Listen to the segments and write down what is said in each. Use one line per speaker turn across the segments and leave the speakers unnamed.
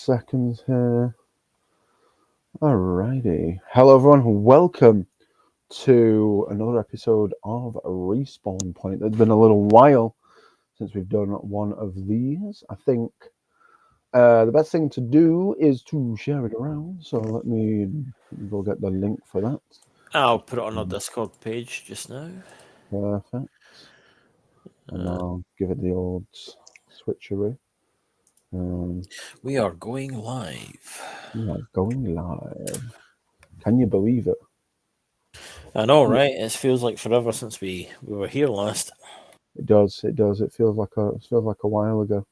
seconds here. Alrighty. Hello, everyone. Welcome to another episode of Respawn Point. It's been a little while since we've done one of these. I think the best thing to do is to share it around. So let me go get the link for that.
I'll put it on our Discord page just now.
Perfect. And I'll give it the old switcheroo.
We are going live.
We are going live. Can you believe it?
I know, right? It feels like forever since we were here last.
It does. It does. It feels like a while ago.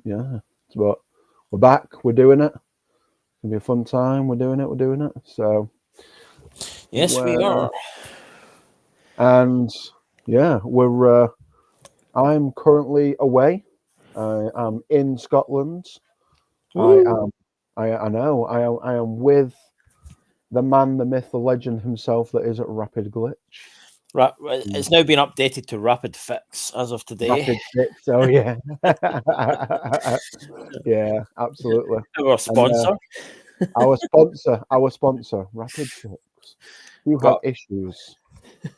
Yeah. But we're back. We're doing it. It's gonna be a fun time. We're doing it. So
Yes, we are.
And yeah, we're. I'm currently away. I am in Scotland.
Woo.
I know. I am with the man, the myth, the legend himself that is at Rapid Glitch.
It's now been updated to Rapid Fix as of today.
Rapid Fix. Oh yeah. Yeah, absolutely.
Our sponsor.
Our sponsor, Rapid Fix. You have issues.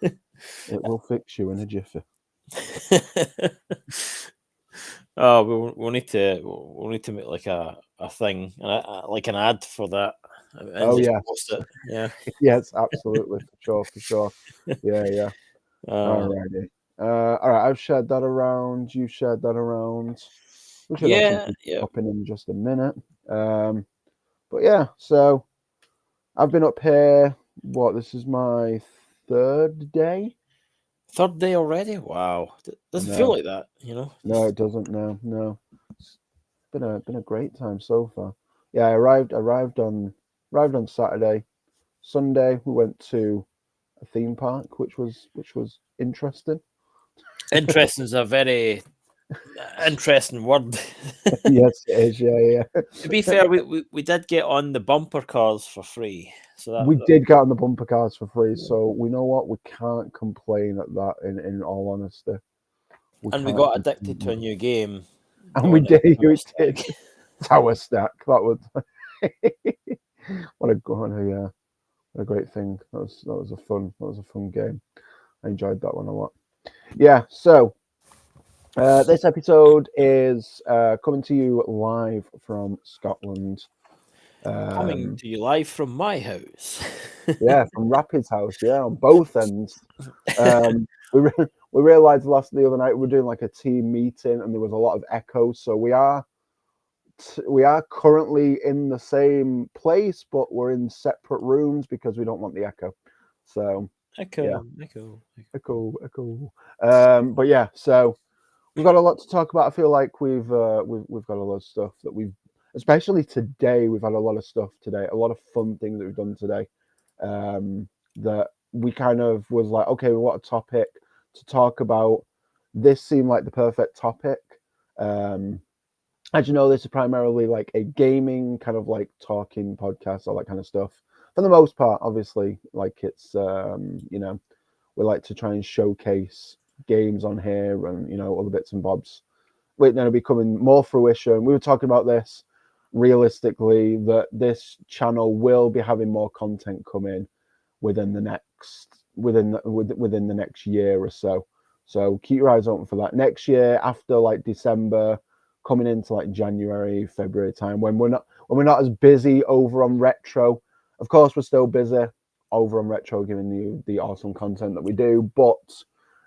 It will fix you in a jiffy.
Oh, we'll need to make like a thing, like an ad for that.
Oh yeah,
yeah.
Yes, absolutely, for sure. Yeah. Alrighty. All right. I've shared that around. You shared that around. We should have some people popping in just a minute. But yeah, so I've been up here. This is my third day.
Third day already? Wow. Doesn't feel like that, you know?
No, it doesn't. No. It's been a great time so far. Yeah, I arrived on Saturday. Sunday we went to a theme park, which was interesting.
Interesting is a very interesting word.
Yes, it is. Yeah.
To be fair, we did get on the bumper cars for free. So
we did get on the bumper cars for free. So we know what, we can't complain at that. In all honesty,
we got addicted to a new game,
and we did. You did. Tower Stack. That was what a great thing. That was a fun game. I enjoyed that one a lot. Yeah. So this episode is coming to you live from Scotland.
Coming to you live from my house.
Yeah, from Rapid's house. Yeah, on both ends. We realized the other night we were doing like a team meeting, and there was a lot of echo. So we are currently in the same place, but we're in separate rooms because we don't want the echo. So
echo.
But yeah, so we've got a lot to talk about. I feel like we've got a lot of stuff that especially today. We've had a lot of stuff today, a lot of fun things that we've done today. That we kind of was like, okay, what a topic to talk about. This seemed like the perfect topic. As you know, this is primarily like a gaming kind of like talking podcast, all that kind of stuff. For the most part, obviously, like it's we like to try and showcase games on here and other bits and bobs. Wait, then it'll be coming more fruition. We were talking about this realistically, that this channel will be having more content coming within the next year or so. So keep your eyes open for that. Next year, after like December, coming into like January, February time, when we're not as busy over on Retro. Of course, we're still busy over on Retro, giving you the awesome content that we do, but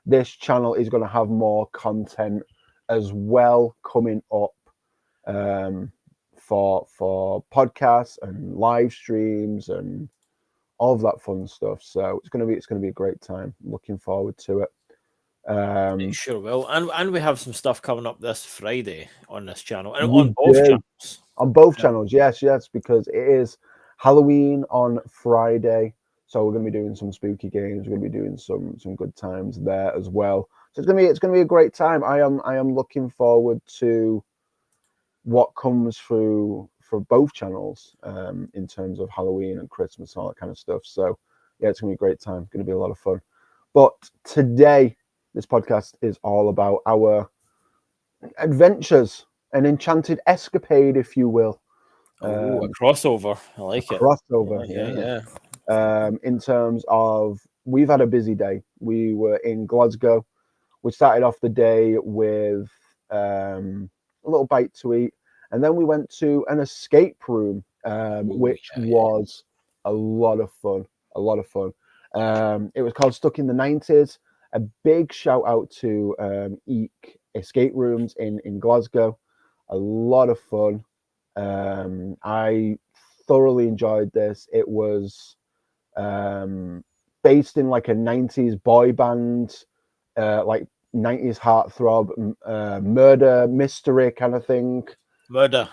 this channel is going to have more content as well coming up for podcasts and live streams and all of that fun stuff. So it's going to be a great time. Looking forward to it.
It sure will, and we have some stuff coming up this Friday on this channel and
on both channels. Yes, because it is Halloween on Friday, so we're going to be doing some spooky games. We're going to be doing some good times there as well. So it's going to be a great time. I am looking forward to what comes through for both channels in terms of Halloween and Christmas and all that kind of stuff. So yeah, it's going to be a great time. It's going to be a lot of fun. But today, this podcast is all about our adventures an enchanted escapade, if you will.
Oh, a crossover. I like it.
Crossover,
Yeah.
In terms of, we've had a busy day. We were in Glasgow. We started off the day with a little bite to eat, and then we went to an escape room, which was a lot of fun. A lot of fun. It was called Stuck in the 90s. A big shout out to Eek Escape Rooms in Glasgow. A lot of fun. I thoroughly enjoyed this. It was based in like a 90s boy band, like 90s heartthrob, murder mystery kind of thing.
Murder.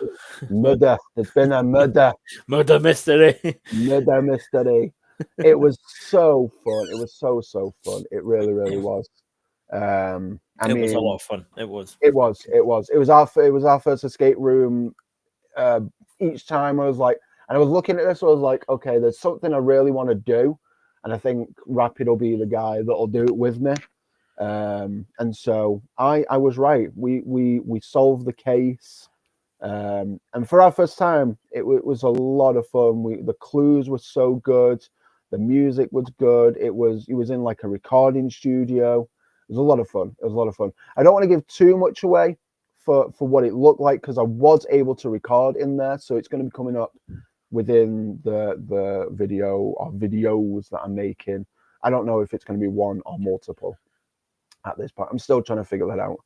There's been a murder
mystery.
murder mystery. It was so fun. It was so fun. It really was.
It was a lot of fun. It was
our first escape room. Each time I was like, and I was looking at this, I was like, okay, there's something I really want to do, and I think Rapid will be the guy that'll do it with me. And so I was right. We solved the case, and for our first time, it was a lot of fun. The clues were so good, the music was good. It was in like a recording studio. It was a lot of fun. I don't want to give too much away for what it looked like, because I was able to record in there, so it's going to be coming up within the video or videos that I'm making. I don't know if it's going to be one or multiple at this point. I'm still trying to figure that out.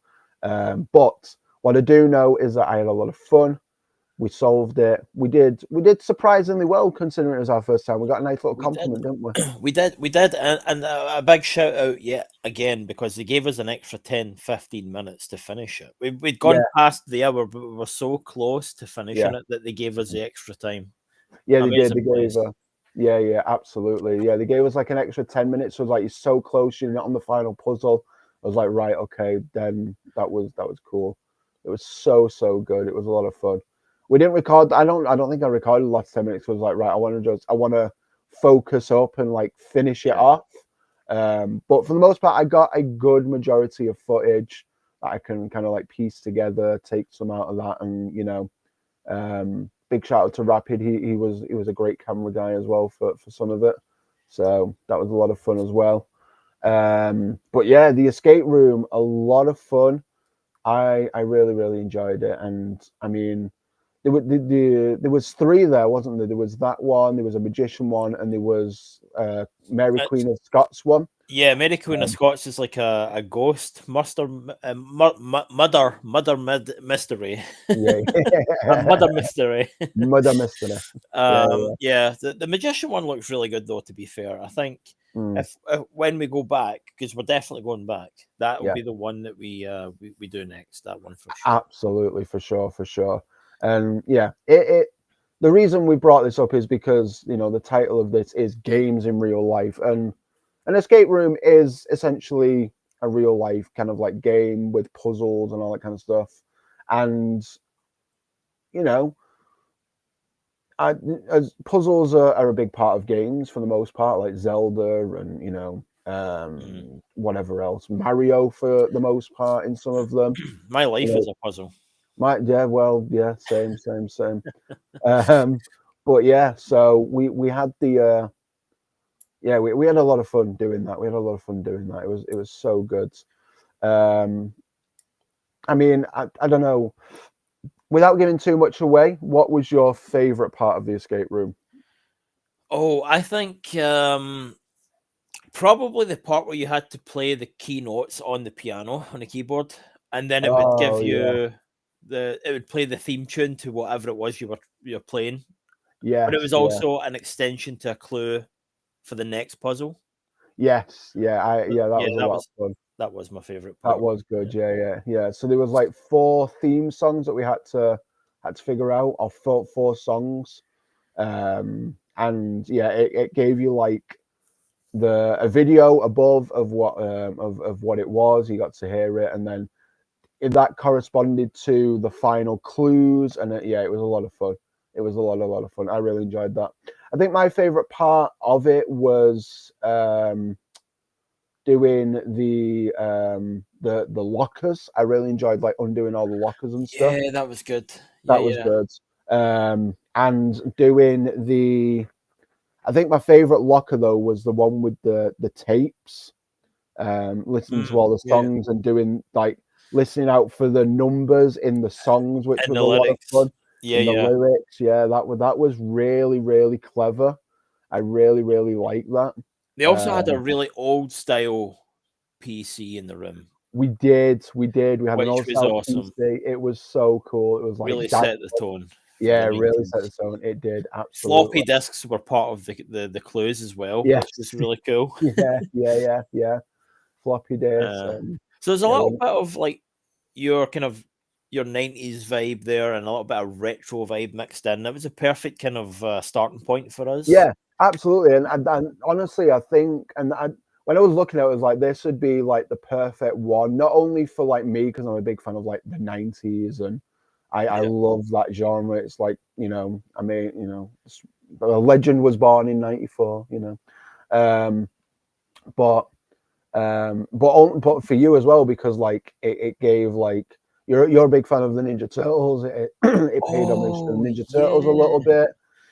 But what I do know is that I had a lot of fun. We solved it. We did surprisingly well, considering it was our first time. We got a nice little compliment, didn't we?
We did, and a big shout out yet again, because they gave us an extra 10-15 minutes to finish it. We'd gone past the hour, but we were so close to finishing it that they gave us the extra time.
Yeah, they did. They gave yeah, absolutely. Yeah, they gave us like an extra 10 minutes. So like, you're so close, you're not on the final puzzle. I was like, right, okay, then that was cool. It was so good. It was a lot of fun. We didn't record. I don't think I recorded the last 10 minutes. I was like, right, I want to focus up and like finish it off. But for the most part, I got a good majority of footage that I can kind of like piece together, take some out of that, and big shout out to Rapid. He was a great camera guy as well for some of it. So that was a lot of fun as well. But yeah, the escape room, a lot of fun. I really enjoyed it, and I mean, there was three there, wasn't there? There was that one, there was a magician one, and there was Mary Queen of Scots one.
Yeah, Mary Queen of Scots is like a ghost mother mystery.
Yeah,
mother mystery.
Mother mystery.
Yeah. The magician one looks really good, though. To be fair, I think if when we go back, because we're definitely going back, that will be the one that we do next. That one for sure.
Absolutely, for sure. And yeah, the reason we brought this up is because, the title of this is Games in Real Life, and an escape room is essentially a real life kind of like game with puzzles and all that kind of stuff. And as puzzles are a big part of games for the most part, like Zelda and whatever else, Mario for the most part in some of them.
My life is a puzzle.
Same. But yeah, so we had the we had a lot of fun doing that. It was so good. I mean, I don't know. Without giving too much away, what was your favorite part of the escape room?
Oh, I think probably the part where you had to play the key notes on the piano on the keyboard, and then it would give you it would play the theme tune to whatever it was you're playing.
Yeah,
but it was also an extension to a clue for the next puzzle.
Yes, that was a lot of fun.
That was my favorite part.
That was good. Yeah. So there was like 4 theme songs that we had to figure out, or 4 songs, and yeah, it gave you like a video above of what of what it was. You got to hear it, and then that corresponded to the final clues, and it was a lot of fun. It was a lot of fun. I really enjoyed that. I think my favorite part of it was doing the lockers. I really enjoyed like undoing all the lockers and stuff.
Yeah, that was good.
That was good. And doing I think my favorite locker though was the one with the tapes. Listening to all the songs and doing like listening out for the numbers in the songs, which
And
was
the
a lot of
lyrics.
fun.
Yeah,
And the lyrics, that was really, really clever. I really, really like that.
They also had a really old style PC in the room.
We did. We had an
Which
old
was
style
awesome.
PC. It was so cool. It was like
Really set the tone.
Yeah, really set the tone. It did, absolutely.
Floppy disks were part of the clues as well,
Yes.
which was really cool.
Yeah. Floppy disks.
So there's a little bit of like your 90s vibe there and a little bit of retro vibe mixed in. That was a perfect kind of starting point for us.
Yeah, absolutely. And honestly, I think, when I was looking at it, I was like, this would be like the perfect one, not only for like me, because I'm a big fan of like the 90s and I love that genre. It's like, I mean, a legend was born in 94, but for you as well, because like it gave like you're a big fan of the Ninja Turtles. It paid homage to the Ninja Turtles a little bit.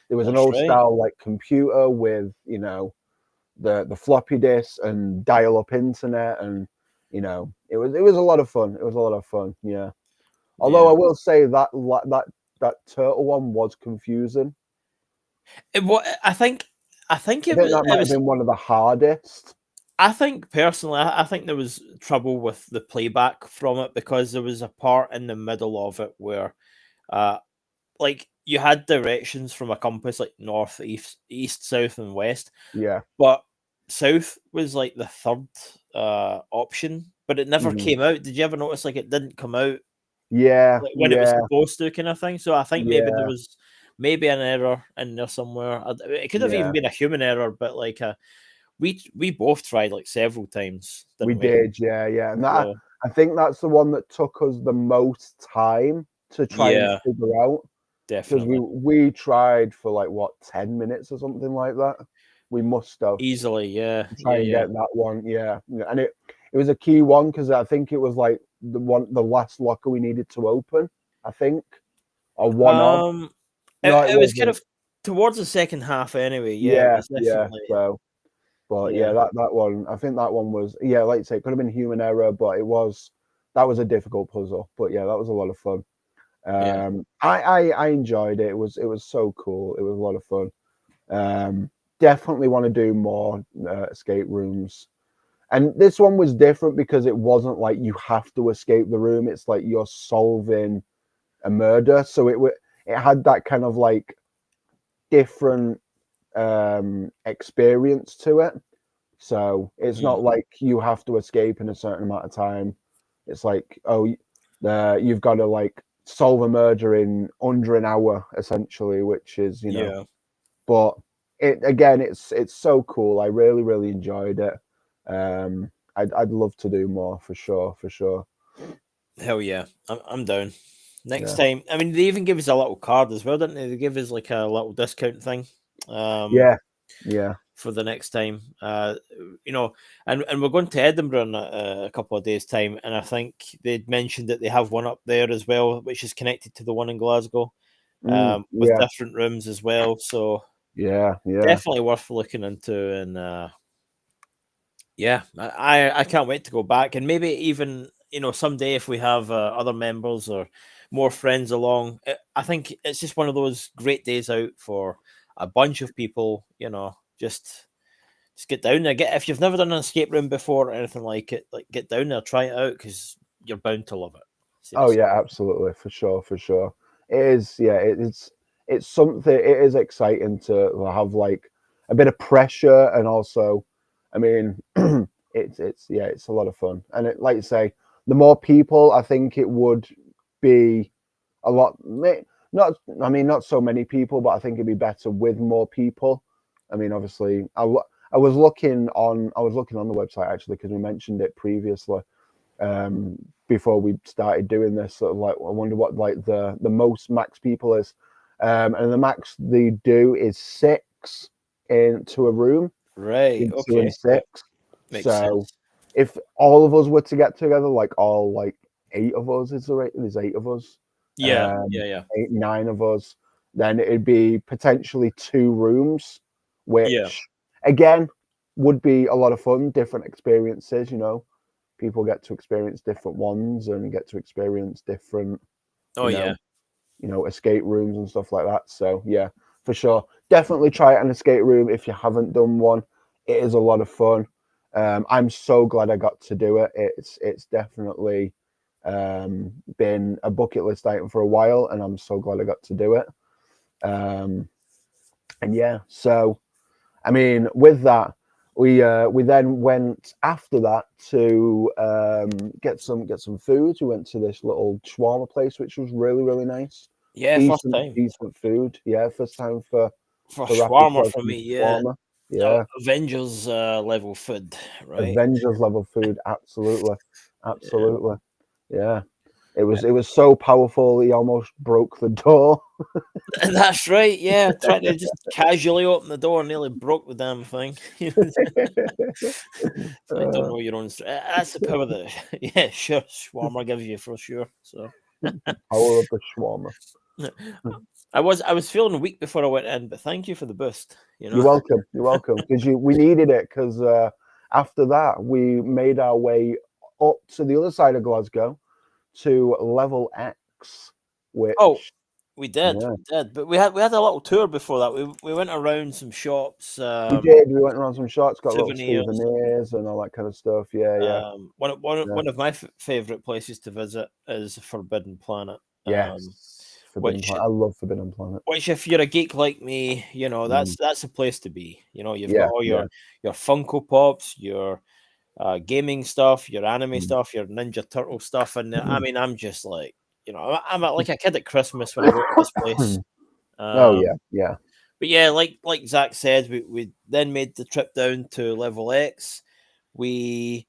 There was an old style like computer with the floppy disk and dial-up internet, and it was a lot of fun. It was a lot of fun. Yeah. Although I will say that turtle one was confusing.
I think
that might have been one of the hardest.
I think personally, I think there was trouble with the playback from it because there was a part in the middle of it where, like you had directions from a compass like north, east, south, and west.
Yeah.
But south was like the third option, but it never came out. Did you ever notice like it didn't come out?
Yeah,
like, when it was supposed to, kind of thing. So I think maybe there was maybe an error in there somewhere. It could have even been a human error, but like we both tried like several times.
We did, yeah. And I think that's the one that took us the most time to try and figure out.
Definitely.
Because we tried for like what 10 minutes or something like that. We must have
easily,
to try and get that one, and it was a key one because I think it was like the last locker we needed to open. I think, or one of.
No, it was kind of towards the second half anyway. Yeah, it was definitely.
So, but that one, I think that one was like you say, it could have been human error, but that was a difficult puzzle. But yeah, that was a lot of fun. I enjoyed it. It was so cool. It was a lot of fun. Definitely want to do more escape rooms. And this one was different because it wasn't like you have to escape the room. It's like you're solving a murder. So it had that kind of like different experience to it. So it's not like you have to escape in a certain amount of time. It's like, you've got to like solve a murder in under an hour, essentially, which is, but it's so cool. I really, really enjoyed it. I'd love to do more for sure.
Hell yeah, I'm down. Next time, I mean, they even give us a little card as well, didn't they? They give us like a little discount thing.
Yeah.
For the next time, and we're going to Edinburgh in a couple of days' time, and I think they'd mentioned that they have one up there as well, which is connected to the one in Glasgow, with different rooms as well. So definitely worth looking into, and I can't wait to go back, and maybe even someday if we have other members or more friends along. I think it's just one of those great days out for a bunch of people. Just get down there. If you've never done an escape room before or anything like it, like get down there, try it out because you're bound to love it.
Seriously. Oh yeah, absolutely, for sure. It is, it's something. It is exciting to have like a bit of pressure, and also, I mean, it's a lot of fun. And like you say, the more people, I think it would be a lot. Not so many people, but I think it'd be better with more people. I mean, obviously, I was looking on the website actually because we mentioned it previously before we started doing this. Sort of like, I wonder what like the most max people is, and the max they do is 6 into a room.
Right. Okay.
6.
Makes sense.
if all of us were to get together, like all like 8 of us, there's 8 of us,
Yeah, yeah.
8, 9 of us, then it'd be potentially 2 rooms,
Yeah.
which again would be a lot of fun, different experiences, people get to experience different ones and get to experience different,
Oh
you
yeah.
know, escape rooms and stuff like that. So yeah, for sure. Definitely try an escape room if you haven't done one. It is a lot of fun. I'm so glad I got to do it. It's definitely been a bucket list item for a while, and I'm so glad I got to do it. And yeah, so I mean, with that, we then went after that to get some food. We went to this little shawarma place, which was really nice.
Yeah, first time
Decent food. Yeah, first time for Rapid
shawarma for
Frozen
me. Yeah,
shawarma. Yeah,
Avengers level food, right?
Avengers level food. Absolutely,
Yeah.
absolutely. Yeah, it was so powerful. He almost broke the door.
That's right. Yeah, trying to just casually open the door, nearly broke the damn thing. So I don't know your own. That's the power that, yeah, sure, shawarma gives you for sure. So
Power of the shawarma.
I was feeling weak before I went in, but thank you for the boost.
You're welcome. You're welcome. Because we needed it. Because after that, we made our way up to the other side of Glasgow to Level X, which
Oh, we did,
yeah,
we did, but we had a little tour before that. We went around some shops,
we did. We went around some shops, got little
souvenirs.
souvenirs and all that kind of stuff. Yeah, yeah,
One of my favorite places to visit is Forbidden Planet.
yes. Forbidden
Which
Planet. I love Forbidden Planet.
if you're a geek like me,
Mm.
that's a place to be. You've got
Yeah,
all
yeah.
your Funko Pops, your gaming stuff, your anime
Mm.
stuff, your Ninja Turtle stuff, and I mean, I'm just like, I'm like a kid at Christmas when I go to this place.
Oh yeah,
Um,
yeah.
but yeah, like Zach said, we then made the trip down to Level X. We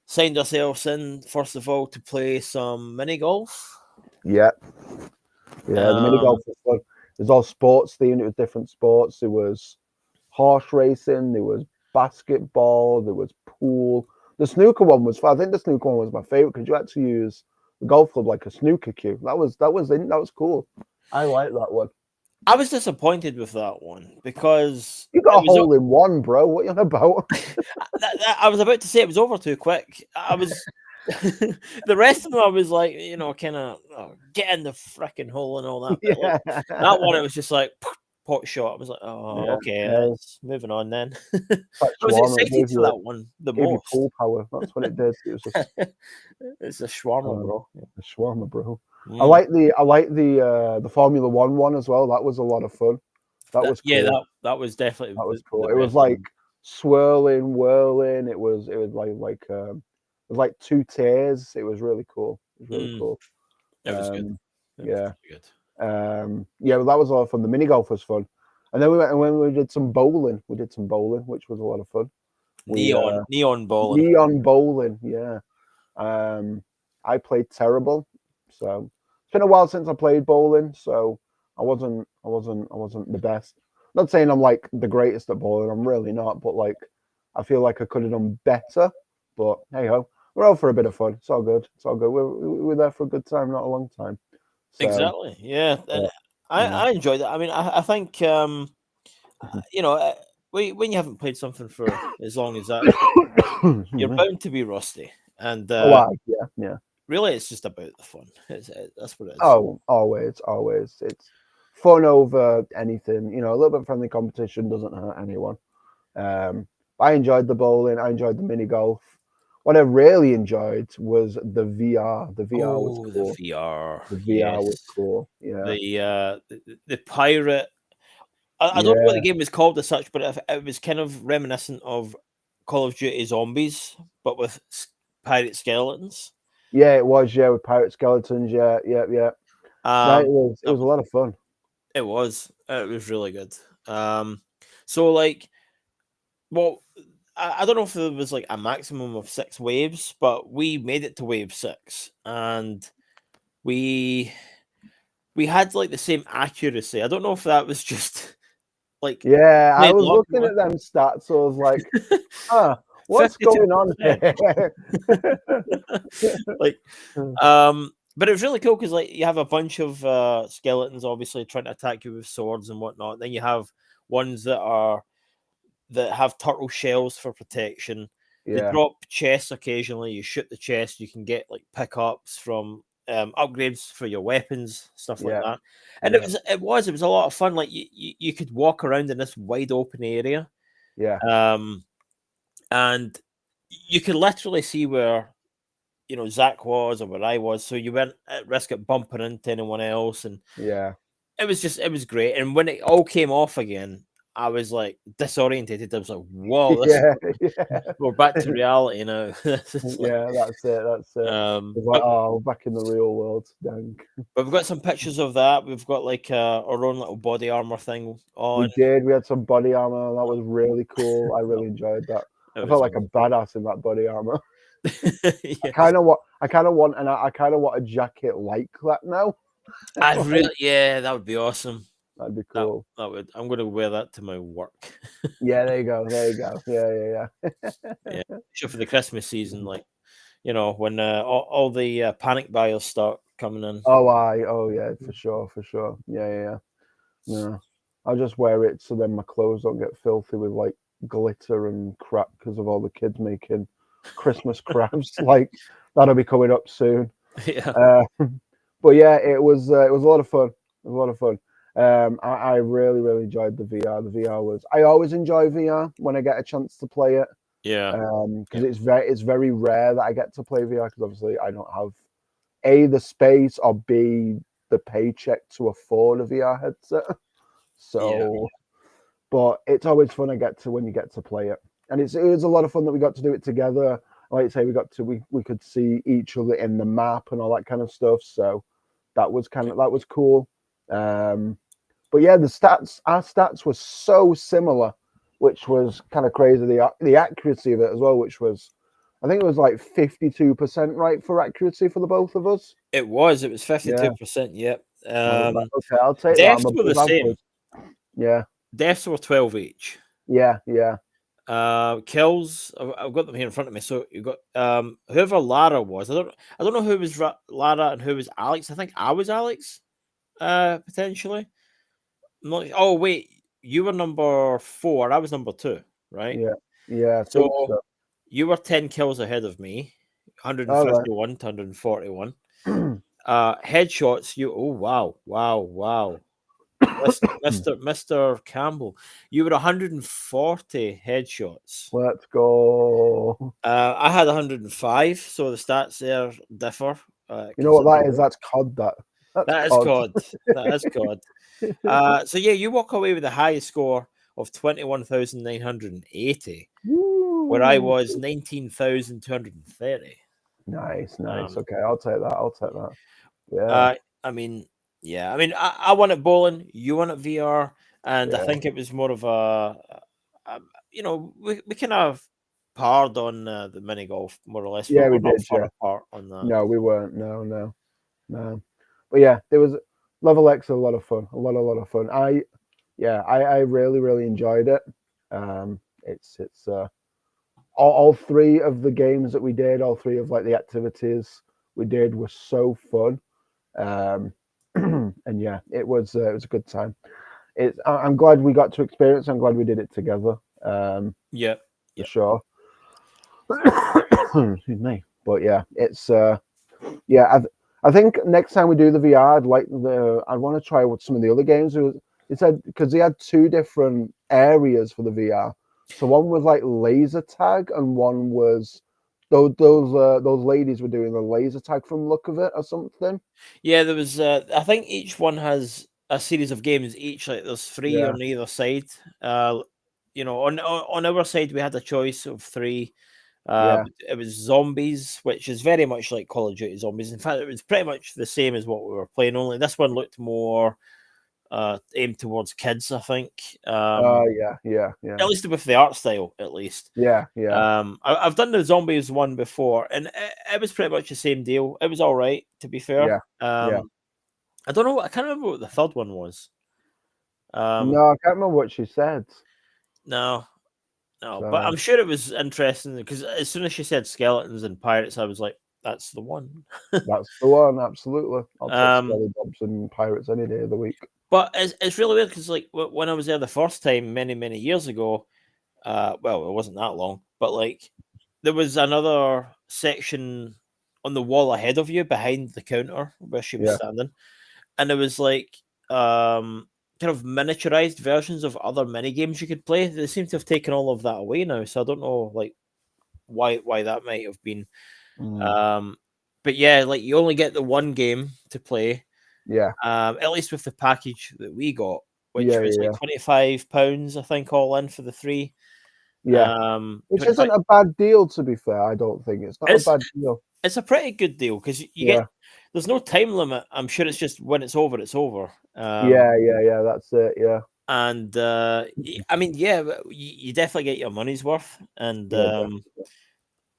signed ourselves in first of all to play some mini golf.
Yeah. Yeah, the mini golf was fun. It was all sports themed. It was different sports. There was horse racing. There was basketball. There was pool. The snooker one was fun. I think the snooker one was my favorite because you had to use the golf club like a snooker cue. That was cool. I like that one.
I was disappointed with that one because
You got a hole in one, bro. What are you on about?
I was about to say it was over too quick. I was the rest of them. I was like, kind of get in the freaking hole and all that. But
Yeah.
like, that one, it was just like pot shot. I was like, oh,
Yeah,
okay,
yeah.
let's moving on then.
Like
I was
shawarma, it
excited
gave
for
you
that one the
gave you
most.
pool power. That's what it did. It was just
It's a shawarma, bro.
a shawarma, bro. I like the Formula One as well. That was a lot of fun. That was cool.
Yeah, that was definitely
That was cool.
the
It was
best
like
one.
swirling, whirling. It was like 2 tiers. It was really cool. It was really cool.
It was good.
Yeah.
Good.
Yeah, well, that was a lot of fun. The mini golf was fun. And then we went and when we did some bowling. We did some bowling, which was a lot of fun.
Neon bowling.
Neon bowling, yeah. I played terrible. So it's been a while since I played bowling, so I wasn't the best. Not saying I'm like the greatest at bowling, I'm really not, but like I feel like I could have done better. But hey ho, we're all for a bit of fun. It's all good. It's all good. We're there for a good time, not a long time. So,
Exactly. Yeah. And
yeah.
I enjoyed that. I mean, I think when you haven't played something for as long as that, you're bound to be rusty. And
yeah.
really, it's just about the fun. That's what it is.
Oh, always. It's fun over anything. A little bit of friendly competition doesn't hurt anyone. I enjoyed the bowling. I enjoyed the mini golf. What I really enjoyed was the VR. The VR was cool.
The VR.
The VR was cool. Yeah.
The pirate. I don't know what the game was called as such, but it was kind of reminiscent of Call of Duty Zombies, but with pirate skeletons.
Yeah, it was. Yeah, with pirate skeletons. Yeah. No, it was a lot of fun.
It was. It was really good. So like, well, I don't know if there was like a maximum of 6 waves, but we made it to wave 6, and we had like the same accuracy. I don't know if that was just like
I was looking at them stats. So I was like, What's going on
52%.
here?
Like, but it was really cool because like you have a bunch of skeletons obviously trying to attack you with swords and whatnot. Then you have ones that have turtle shells for protection. They
Yeah,
drop chests occasionally. You shoot the chest, you can get like pickups from upgrades for your weapons, stuff like
yeah,
that. And
yeah,
it was a lot of fun. Like you could walk around in this wide open area,
yeah,
and you could literally see where Zach was or where I was. So you weren't at risk of bumping into anyone else, and
yeah.
it was great. And when it all came off again, I was like disorientated. I was like, "Whoa,
Yeah, yeah,
we're back to reality now."
yeah. That's it. That's it. It's like,
But,
oh, we're back in the real world. Dang.
but we've got some pictures of that. We've got like our own little body armor thing
We
on.
did. We had some body armor. That was really cool. I really enjoyed that.
It
I
was
felt like a badass in that body armor.
yeah.
I kind of want a jacket like that now.
That would be awesome.
That'd be cool.
I'm going to wear that to my work.
Yeah, there you go. There you go. Yeah.
Yeah, sure for the Christmas season, like when all the panic buyers start coming in.
Oh yeah, for sure. Yeah. No, I'll just wear it so then my clothes don't get filthy with like glitter and crap because of all the kids making Christmas crafts. Like that'll be coming up soon.
Yeah.
But yeah, it was a lot of fun. It was a lot of fun. I really enjoyed the VR. The VR was. I always enjoy VR when I get a chance to play it.
Yeah.
Because it's very rare that I get to play VR because obviously I don't have A, the space, or B, the paycheck to afford a VR headset. So, but it's always fun when you get to play it, and it was a lot of fun that we got to do it together. Like I say, we could see each other in the map and all that kind of stuff. So that was cool. But yeah, our stats were so similar, which was kind of crazy. The accuracy of it as well, which was, I think it was like 52% right for accuracy for the both of us.
It was 52%. Yep.
Okay, I'll take that.
Deaths were the same.
Yeah.
Deaths were 12 each.
Yeah.
Kills, I've got them here in front of me. So you got whoever Lara was. I don't know who was Lara and who was Alex. I think I was Alex, potentially. Oh wait, you were number 4. I was number 2, right?
Yeah.
So you were 10 kills ahead of me, 151 to 141. Headshots. Wow. Mr. Campbell, you were 140 headshots.
Let's go.
I had 105, so the stats there differ.
You know what that is? That's COD.
That is COD. That is COD. So yeah, you walk away with the highest score of 21,980, where I was 19,230.
Nice. Okay, I'll take that. Yeah.
I won at bowling. You won at VR, and I think it was more of we kind of parred on the mini golf more or less.
Yeah, we did.
Apart on that.
No, we weren't. No. But yeah, there was Level X, a lot of fun. A lot of fun. I really enjoyed it. It's all 3 of the games that we did, all 3 of like the activities we did were so fun. And yeah, it was a good time. I'm glad we got to experience. I'm glad we did it together.
For
sure. Excuse me. But yeah, it's I think next time we do the VR, I want to try with some of the other games. It said because they had 2 different areas for the VR. So one was like laser tag, and one was those ladies were doing the laser tag from the look of it or something.
Yeah, there was. I think each one has a series of games. Each there's 3 on either side. On our side we had a choice of 3. It was zombies, which is very much like Call of Duty Zombies. In fact, it was pretty much the same as what we were playing. Only this one looked more aimed towards kids, I think.
Yeah.
At least with the art style, at least.
Yeah.
I've done the zombies one before, and it was pretty much the same deal. It was all right, to be fair. I don't know. I can't remember what the third one was.
No, I can't remember what she said.
No, No,
So,
but I'm sure it was interesting because as soon as she said skeletons and pirates, I was like, that's the one.
that's the one, absolutely. I'll take
Um,
Skelly and Pirates any day of the week.
but it's really weird because like when I was there the first time many years ago, well, it wasn't that long, but like there was another section on the wall ahead of you behind the counter where she was
Yeah.
standing, and there was like kind of miniaturized versions of other mini games you could play. They seem to have taken all of that away now, so I don't know like why that might have been. But yeah, like you only get the one game to play.
Yeah.
At least with the package that we got, which
Yeah,
was like
yeah.
£25, I think, all in for the three.
Yeah. Which
25.
isn't a bad deal, to be fair. I don't think it's not a bad deal.
It's a pretty good deal because you get. There's no time limit. I'm sure it's just when it's over, it's over.
Yeah. That's it. Yeah.
And I mean, yeah, you definitely get your money's worth, and
Yeah.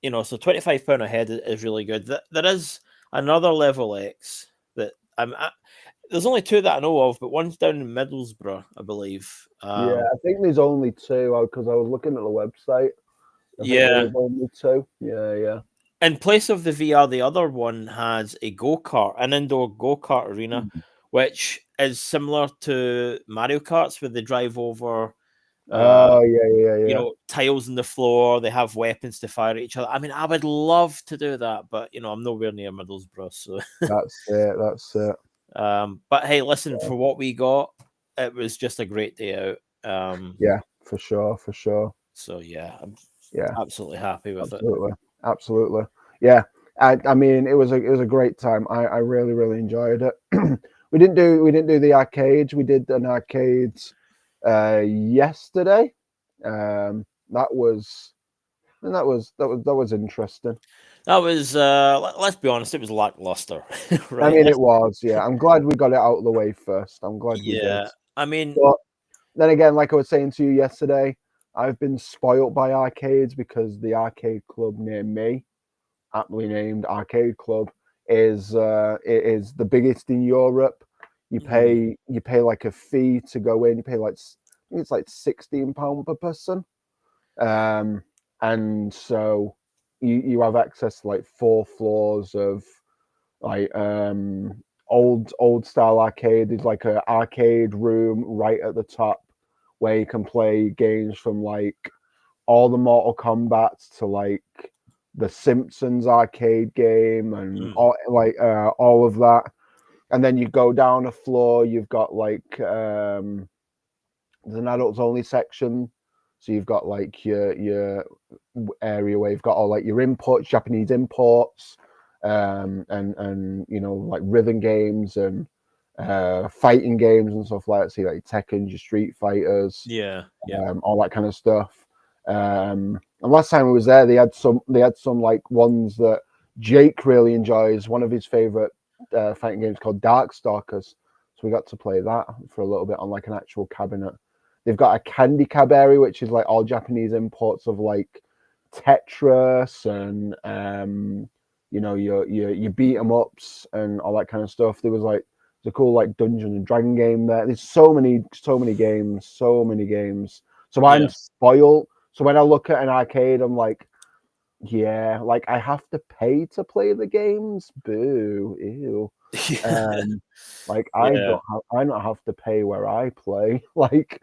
you know, so £25 a head is really good. There is another level X that there's only two that I know of, but one's down in Middlesbrough, I believe.
Yeah, I think there's only two because I was looking at the website. I think there was only two. Yeah.
In place of the VR, the other one has a go-kart, an indoor go-kart arena, which is similar to Mario Karts, where they drive over you know, tiles in the floor. They have weapons to fire at each other. I mean, I would love to do that, but you know, I'm nowhere near Middlesbrough, so
That's it.
But hey, listen, for what we got, it was just a great day out.
Yeah, for sure.
So yeah, I'm
Yeah,
absolutely happy with it.
Absolutely. Yeah. I mean, it was a great time. I really enjoyed it. we didn't do the arcades. We did an arcades yesterday. That was interesting.
That was let's be honest, it was lackluster. Right?
I mean, it was. Yeah, I'm glad we got it out of the way first. I'm glad we did.
I mean,
but then again, like I was saying to you yesterday, I've been spoilt by arcades because the arcade club near me, aptly named Arcade Club, is it is the biggest in Europe. You pay like a fee to go in. You pay like, I think it's like £16 per person, and so you have access to like 4 floors of like old style arcade. There's like an arcade room right at the top where you can play games from like all the Mortal Kombats to like the Simpsons arcade game and all of that. And then you go down a floor, you've got like there's an adults only section. So you've got like your area where you've got all like your imports, Japanese imports, and you know, like rhythm games and fighting games and stuff like that. So like Tekken, your Street Fighters, all that kind of stuff. And last time we was there, they had some like ones that Jake really enjoys. One of his favorite fighting games called Darkstalkers. So we got to play that for a little bit on like an actual cabinet. They've got a candy cab area, which is like all Japanese imports of like Tetris and you know, your beat 'em ups and all that kind of stuff. There was like a cool like Dungeon and Dragon game there. There's so many games. So I'm spoiled. So when I look at an arcade, I'm like, yeah, like I have to pay to play the games. Boo, ew. Like I don't have to pay where I play. Like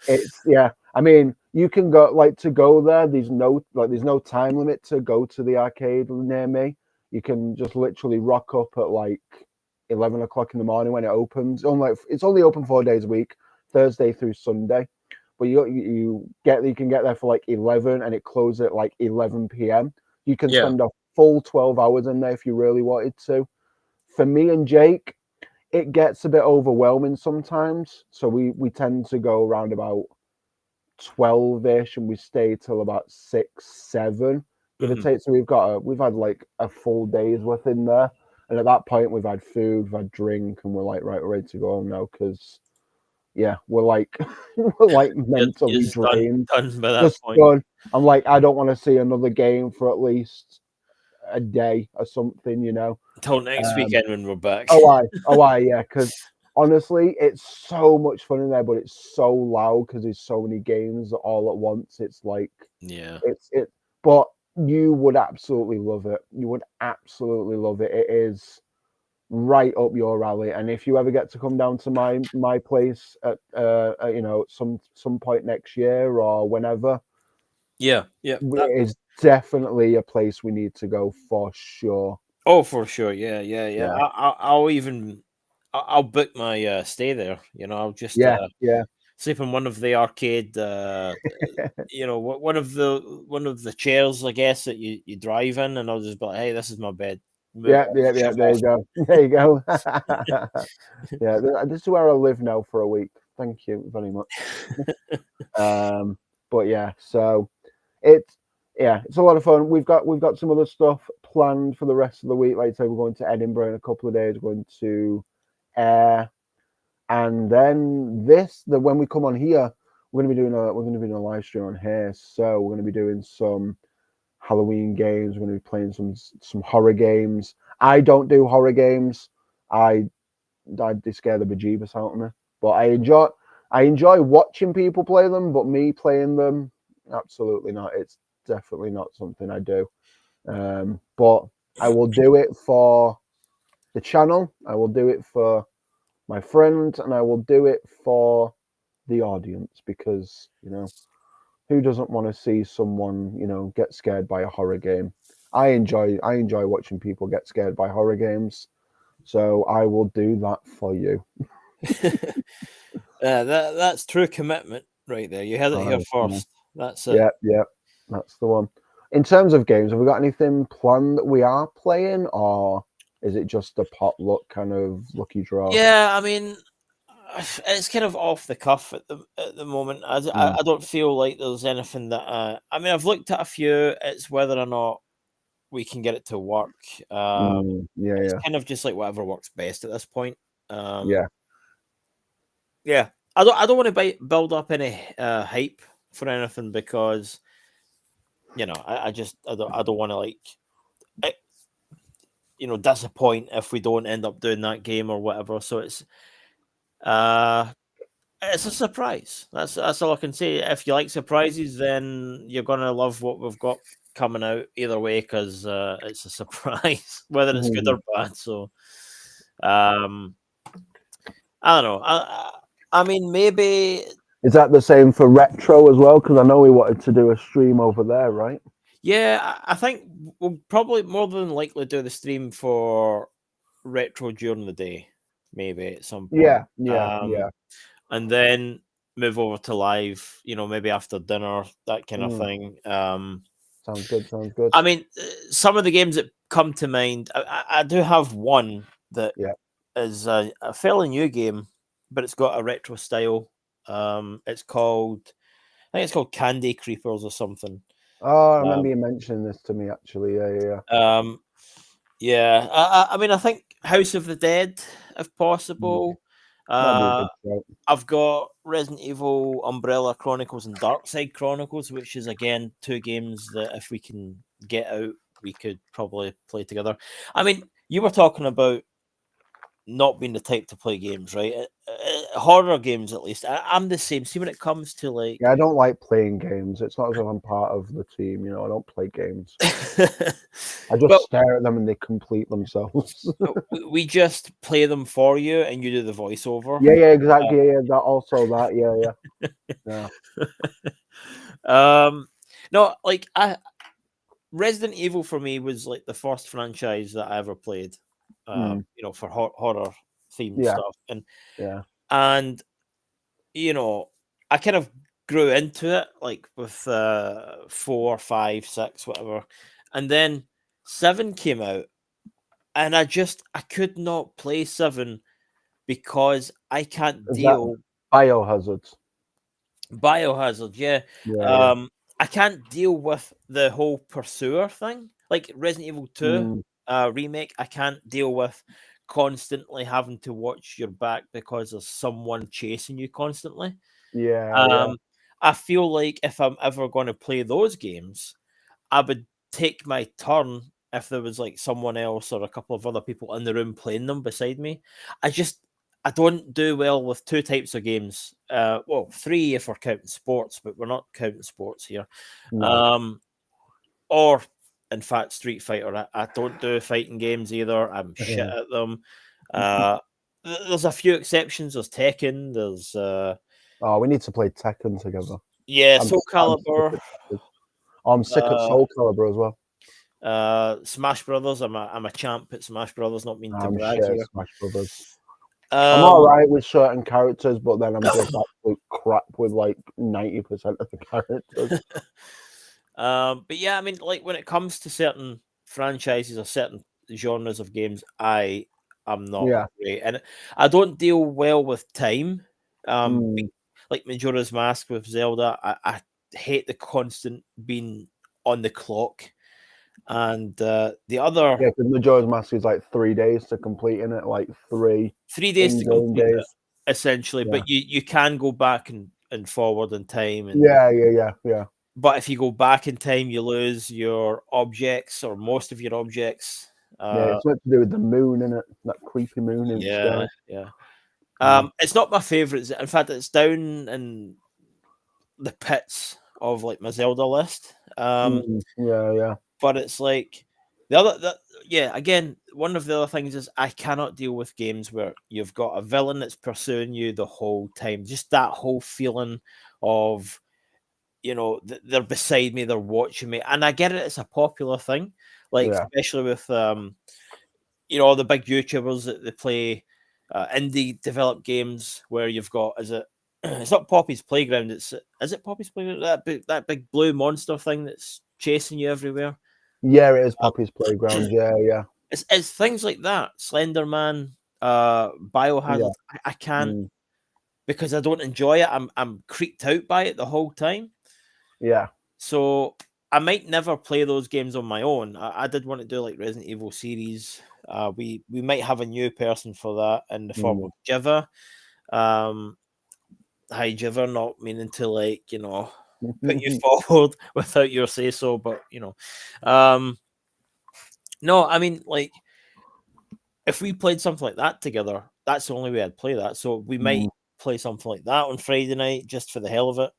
it's I mean, you can go like to go there. There's no time limit to go to the arcade near me. You can just literally rock up at like 11 o'clock in the morning when it opens. It's only open 4 days a week, Thursday through Sunday. But you can get there for like 11 and it closes at like 11 p.m. You can spend a full 12 hours in there if you really wanted to. For me and Jake, it gets a bit overwhelming sometimes. So we tend to go around about 12-ish and we stay till about 6, 7, give or take. So we've had like a full day's worth in there. And at that point we've had food, we've had drink, and we're like, right, we're ready to go home now because we're like mentally drained.
Done by that point.
Done. I'm like, I don't want to see another game for at least a day or something, you know.
Until next weekend when we're back.
Oh, yeah, because Honestly, it's so much fun in there, but it's so loud because there's so many games all at once. It's like
Yeah.
it, but you would absolutely love it. You would absolutely love it. It is right up your alley. And if you ever get to come down to my place at some point next year or whenever,
Yeah. Yeah.
it is definitely a place we need to go for sure.
Oh, for sure. Yeah. Yeah. Yeah.
Yeah,
I'll even I'll book my stay there. I'll just
yeah, yeah.
sleep in one of the arcade. One of the chairs, I guess, that you drive in, and I'll just be like, "Hey, this is my bed." Move
Yeah,
on,
yeah, yeah.
shove
There
off.
you go. There you go. Yeah, this is where I live now for a week. Thank you very much. Um, but yeah, so it's it's a lot of fun. We've got some other stuff planned for the rest of the week. Like I say, we're going to Edinburgh in a couple of days. We're going to Ayr, and then when we come on here, we're going to be doing a live stream on here. So we're going to be doing some Halloween games. We're going to be playing some horror games. I don't do horror games. They scare the bejeebus out of me. But I enjoy watching people play them. But me playing them, absolutely not. It's definitely not something I do. But I will do it for the channel. I will do it for my friends, and I will do it for the audience because who doesn't want to see someone get scared by a horror game? I enjoy watching people get scared by horror games, so I will do that for you.
That's true commitment right there. You had it here
Oh, yeah,
first. That's it.
yeah, yeah, that's the one. In terms of games, have we got anything planned that we are playing, or is it just a potluck kind of lucky draw?
Yeah, I mean, it's kind of off the cuff at the moment.
Mm,
I don't feel like there's anything that. I mean, I've looked at a few. It's whether or not we can get it to work.
yeah,
It's
yeah,
kind of just like whatever works best at this point. Um,
yeah.
yeah, I don't want to build up any hype for anything because I don't want to eh, disappoint if we don't end up doing that game or whatever. So uh it's a surprise. That's all I can say. If you like surprises, then you're gonna love what we've got coming out either way because it's a surprise, whether it's good
Mhm.
or bad. So um I don't know. I mean maybe.
Is that the same for retro as well? Because I know we wanted to do a stream over there, right?
Yeah, I think we'll probably more than likely do the stream for retro during the day, maybe at some point.
Yeah, yeah, yeah.
And then move over to live, maybe after dinner, that kind of
Mm,
thing.
sounds good. Sounds good.
I mean, some of the games that come to mind, I do have one that
Yeah.
is a fairly new game, but it's got a retro style. I think it's called Candy Creepers or something.
Oh, I remember
Um,
you mentioning this to me actually. Yeah, yeah, yeah.
um, Yeah, I mean, I think House of the Dead, if
Mm,
possible.
that'd be a
Uh,
good shout.
I've got Resident Evil, Umbrella Chronicles, and Dark Side Chronicles, which is again two games that if we can get out, we could probably play together. I mean, you were talking about not being the type to play games, right? Horror games, at least. I'm the same. See, when it comes to like,
Yeah, I don't like playing games. It's not as if I'm part of the team. I don't play games. I just
well,
stare at them and they complete themselves.
we just play them for you, and you do the voiceover.
Yeah, yeah, exactly. Yeah, yeah. That also that. Yeah, yeah, yeah.
Um, no, like Resident Evil for me was like the first franchise that I ever played.
Mm,
For horror themed
yeah,
stuff,
yeah.
and I kind of grew into it like with 4, 5, 6, whatever, and then 7 came out, and I could not play 7 because I can't
Is that
deal.
Biohazard?
Biohazard, yeah.
Yeah, yeah.
Um, I can't deal with the whole pursuer thing. Like Resident Evil 2
Mm,
remake, I can't deal with constantly having to watch your back because there's someone chasing you constantly.
yeah, yeah.
Um, I feel like if I'm ever going to play those games, I would take my turn if there was like someone else or a couple of other people in the room playing them beside me. I just I don't do well with two types of games. Well, three if we're counting sports, but we're not counting sports here.
No.
Or, in fact, Street Fighter. I don't do fighting games either. I'm shit at them. There's a few exceptions. There's Tekken. There's
we need to play Tekken together.
Soul Calibur.
I'm sick at Soul Calibur as well.
Smash Brothers. I'm a champ at Smash Brothers. Not mean to
I'm
brag
shit
here.
at Smash Brothers. I'm all right with certain characters, but then I'm just absolute crap with like 90% of the characters.
But yeah, I mean, like when it comes to certain franchises or certain genres of games, I am not great, and I don't deal well with time. Like Majora's Mask with Zelda, I hate the constant being on the clock. And the other,
because Majora's Mask is like 3 days to complete in it, like 3
days to complete it, essentially. Yeah. But you can go back and forward in time. And,
yeah.
But if you go back in time, you lose your objects or most of your objects.
It's what to do with the moon, isn't it? That creepy moon.
Yeah. It's not my favorite. In fact, it's down in the pits of like my Zelda list.
Yeah.
But it's like again, one of the other things is I cannot deal with games where you've got a villain that's pursuing you the whole time. Just that whole feeling of, they're beside me, they're watching me. And I get it, it's a popular thing. Like, especially with, all the big YouTubers that they play indie developed games where you've got, it's not Poppy's Playground, is it Poppy's Playground? That big blue monster thing that's chasing you everywhere.
Yeah, it is Poppy's Playground. Yeah.
It's things like that. Slenderman, Biohazard. I can't because I don't enjoy it. I'm creeped out by it the whole time.
Yeah.
So I might never play those games on my own. I did want to do like Resident Evil series. We might have a new person for that in the form of Jiva. Hi Jiva, not meaning to like, put you forward without your say so, but no, I mean, like if we played something like that together, that's the only way I'd play that. So we might play something like that on Friday night just for the hell of it.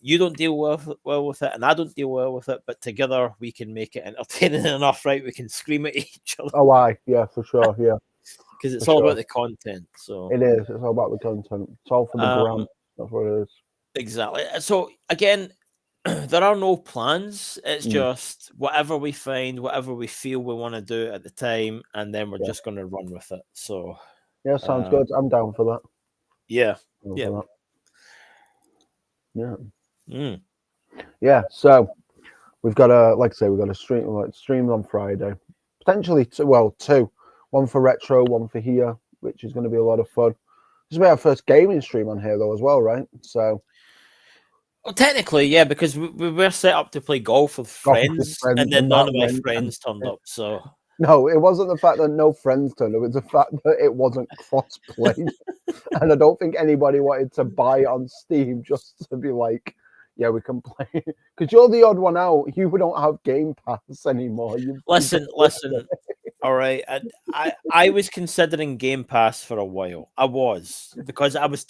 You don't deal well with it, and I don't deal well with it, but together we can make it entertaining enough, right? We can scream at each other.
Oh, yeah, for sure, yeah.
Because it's all about the content. So
it is. It's all about the content. It's all for the gram. That's what it is.
Exactly. So again, there are no plans. It's just whatever we find, whatever we feel we want to do at the time, and then we're just going to run with it. So
yeah, sounds good. I'm down for that.
Yeah.
Yeah. So we've got a stream on Friday. Potentially two. One for retro, one for here, which is going to be a lot of fun. This will be our first gaming stream on here though as well, right? So
well, technically, yeah, because we were set up to play golf with friends, and then none of my friends turned up. So
no, it wasn't the fact that no friends turned up; it was the fact that it wasn't cross-play, and I don't think anybody wanted to buy it on Steam just to be like, "Yeah, we can play." Because you're the odd one out. You don't have Game Pass anymore.
Listen. All right, I was considering Game Pass for a while. I was because I was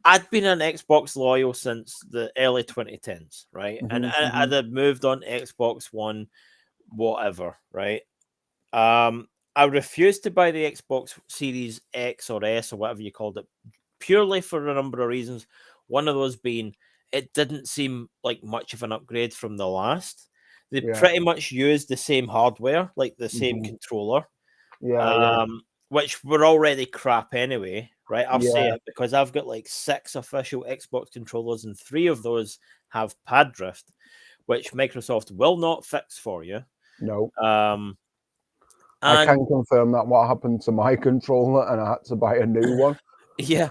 I'd been an Xbox loyal since the early 2010s, right? And I'd have moved on to Xbox One, whatever, right? I refused to buy the Xbox Series X or S or whatever you called it, purely for a number of reasons. One of those being it didn't seem like much of an upgrade from the last. They pretty much used the same hardware, like the same controller, which were already crap anyway, right? I'll say it because I've got like 6 official Xbox controllers, and 3 of those have pad drift, which Microsoft will not fix for you.
No. I can confirm that what happened to my controller, and I had to buy a new one.
Yeah,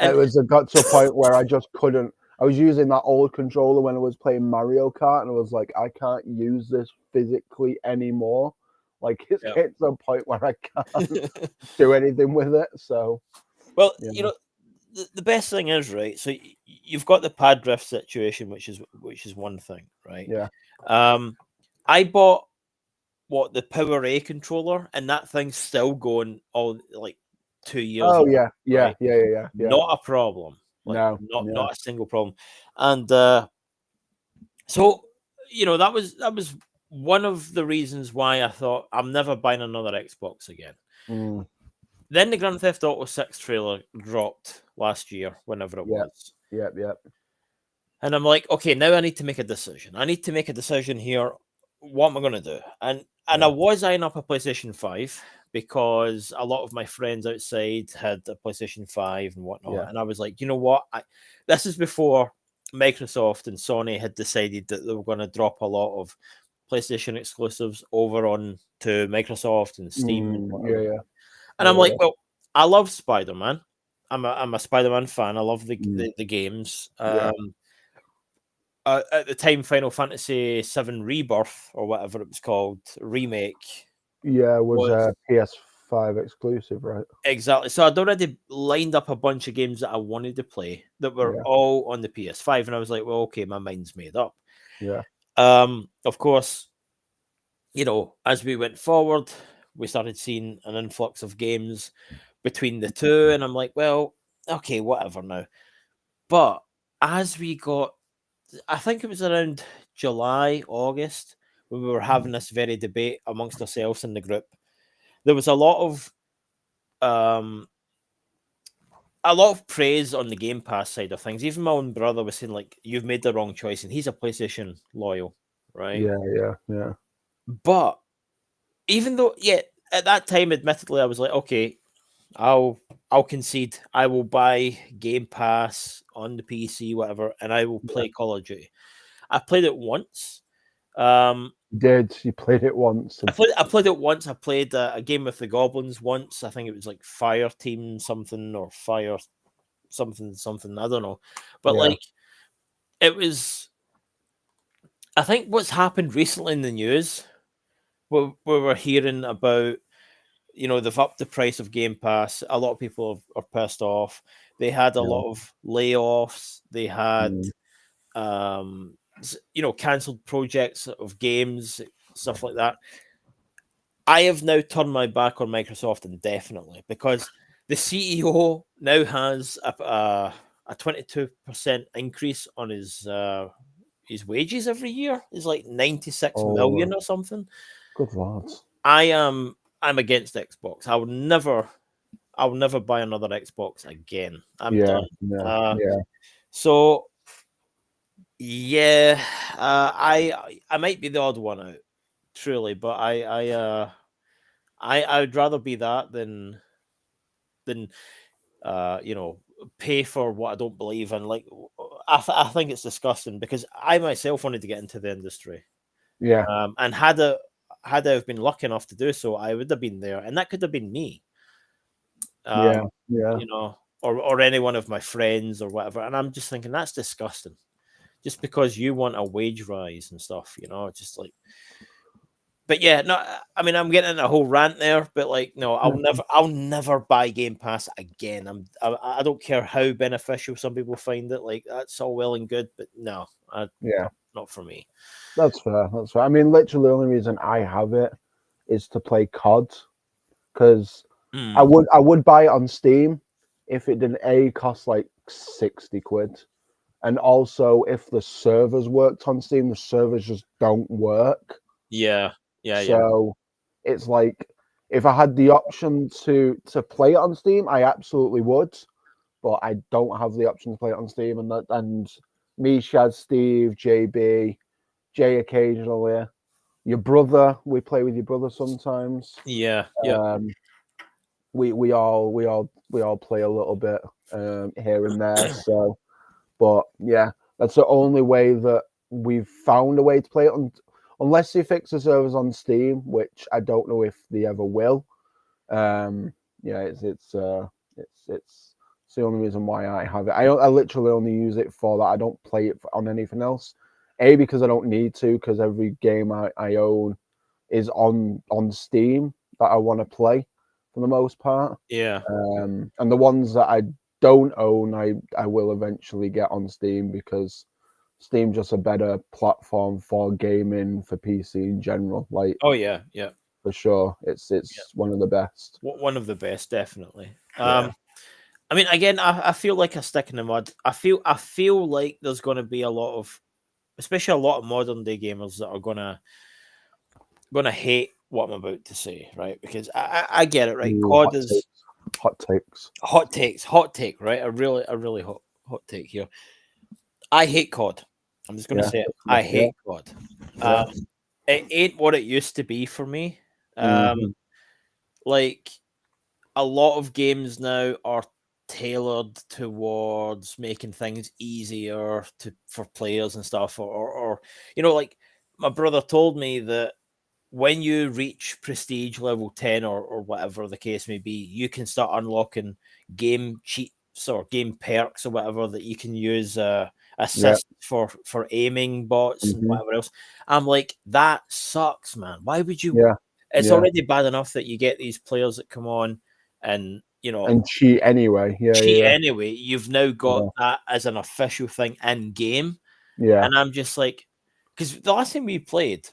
it got to a point where I just couldn't. I was using that old controller when I was playing Mario Kart, and I was like, I can't use this physically anymore. Like, it's getting to a point where I can't do anything with it. So,
well, the best thing is, right, so you've got the pad drift situation, which is one thing, right?
Yeah.
I bought the Power A controller, and that thing's still going all like 2 years
Oh
ago,
yeah,
right?
yeah.
Not a problem. Like
No,
not a single problem. And so that was one of the reasons why I thought I'm never buying another Xbox again.
Mm,
Then the Grand Theft Auto 6 trailer dropped last year, whenever it was.
yep.
And I'm like, okay, now I need to make a decision. I need to make a decision here. What am I going to do? And I was eyeing up a PlayStation 5 because a lot of my friends outside had a PlayStation 5 and whatnot.
Yeah.
And I was like, you know what? This is before Microsoft and Sony had decided that they were going to drop a lot of PlayStation exclusives over on to Microsoft and Steam and whatever.
Yeah.
And I'm like, well, I love Spider-Man. I'm a Spider-Man fan. I love the games. At the time, Final Fantasy VII Rebirth or whatever it was called, remake.
Yeah, was PS5 exclusive, right?
Exactly. So I'd already lined up a bunch of games that I wanted to play that were all on the PS5, and I was like, well, okay, my mind's made up.
Yeah.
Of course, as we went forward, we started seeing an influx of games between the two, and I'm like, well, okay, whatever now. But as we got, I think it was around July, August, when we were having this very debate amongst ourselves in the group. There was a lot of praise on the Game Pass side of things. Even my own brother was saying, like, you've made the wrong choice, and he's a PlayStation loyal, right?
Yeah.
But even though, at that time, admittedly, I was like, okay, I'll concede. I will buy Game Pass on the PC, whatever, and I will play Call of Duty. I played it once.
You played it once?
I played it once. I played a game with the Goblins once. I think it was like Fire Team something or Fire something. I don't know, but like it was. I think what's happened recently in the news, we were hearing about. They've upped the price of Game Pass. A lot of people are pissed off. They had a lot of layoffs. They had, cancelled projects of games, stuff like that. I have now turned my back on Microsoft indefinitely because the CEO now has a 22% increase on his wages every year. It's like 96 million or something.
Good lord.
I'm against Xbox. I'll never buy another Xbox again. I'm done. So I might be the odd one out, truly, but I would rather be that than pay for what I don't believe in. Like I think it's disgusting because I myself wanted to get into the industry. And had I been lucky enough to do so, I would have been there, and that could have been me. Or any one of my friends or whatever. And I'm just thinking that's disgusting. Just because you want a wage rise and stuff, just like. But yeah, no, I mean, I'm getting a whole rant there, but like, no, I'll never buy Game Pass again. I don't care how beneficial some people find it. Like that's all well and good, but no, not for me.
That's fair. I mean, literally, the only reason I have it is to play COD, because I would buy it on Steam if it didn't cost like 60 quid, and also if the servers worked on Steam, the servers just don't work. So it's like if I had the option to play it on Steam, I absolutely would, but I don't have the option to play it on Steam, and me, Shad, Steve, JB. Jay occasionally. Your brother, we play with your brother sometimes.
We
all play a little bit here and there. So, but yeah, that's the only way that we've found a way to play it. Unless they fix the servers on Steam, which I don't know if they ever will. It's the only reason why I have it. I literally only use it for that. I don't play it on anything else. Because I don't need to, because every game I own is on Steam that I want to play for the most part. And the ones that I don't own, I will eventually get on Steam, because Steam's just a better platform for gaming for PC in general. Like,
oh yeah.
for sure. It's one of the best.
One of the best, definitely.
Yeah.
I mean, again, I feel like a stick in the mud. I feel like there's going to be a lot of, especially a lot of modern day gamers that are gonna hate what I'm about to say, right? Because I get it, right?
Ooh,
COD is
hot takes.
hot take, right? A really hot take here. I hate COD. I'm just gonna
Yeah.
say it. I hate COD.
Yeah.
It ain't what it used to be for me.
Mhm.
Like a lot of games now are tailored towards making things easier for players and stuff, or like my brother told me that when you reach prestige level 10 or whatever the case may be, you can start unlocking game cheats or game perks or whatever that you can use assist for aiming bots and
Mhm.
whatever else. I'm like, that sucks, man. Why would you?
Yeah.
It's
Yeah.
already bad enough that you get these players that come on and
And cheat anyway. Yeah.
cheat
Yeah.
anyway. You've now got
Yeah.
that as an official thing in game,
Yeah.
and I'm just like, because the last time we played,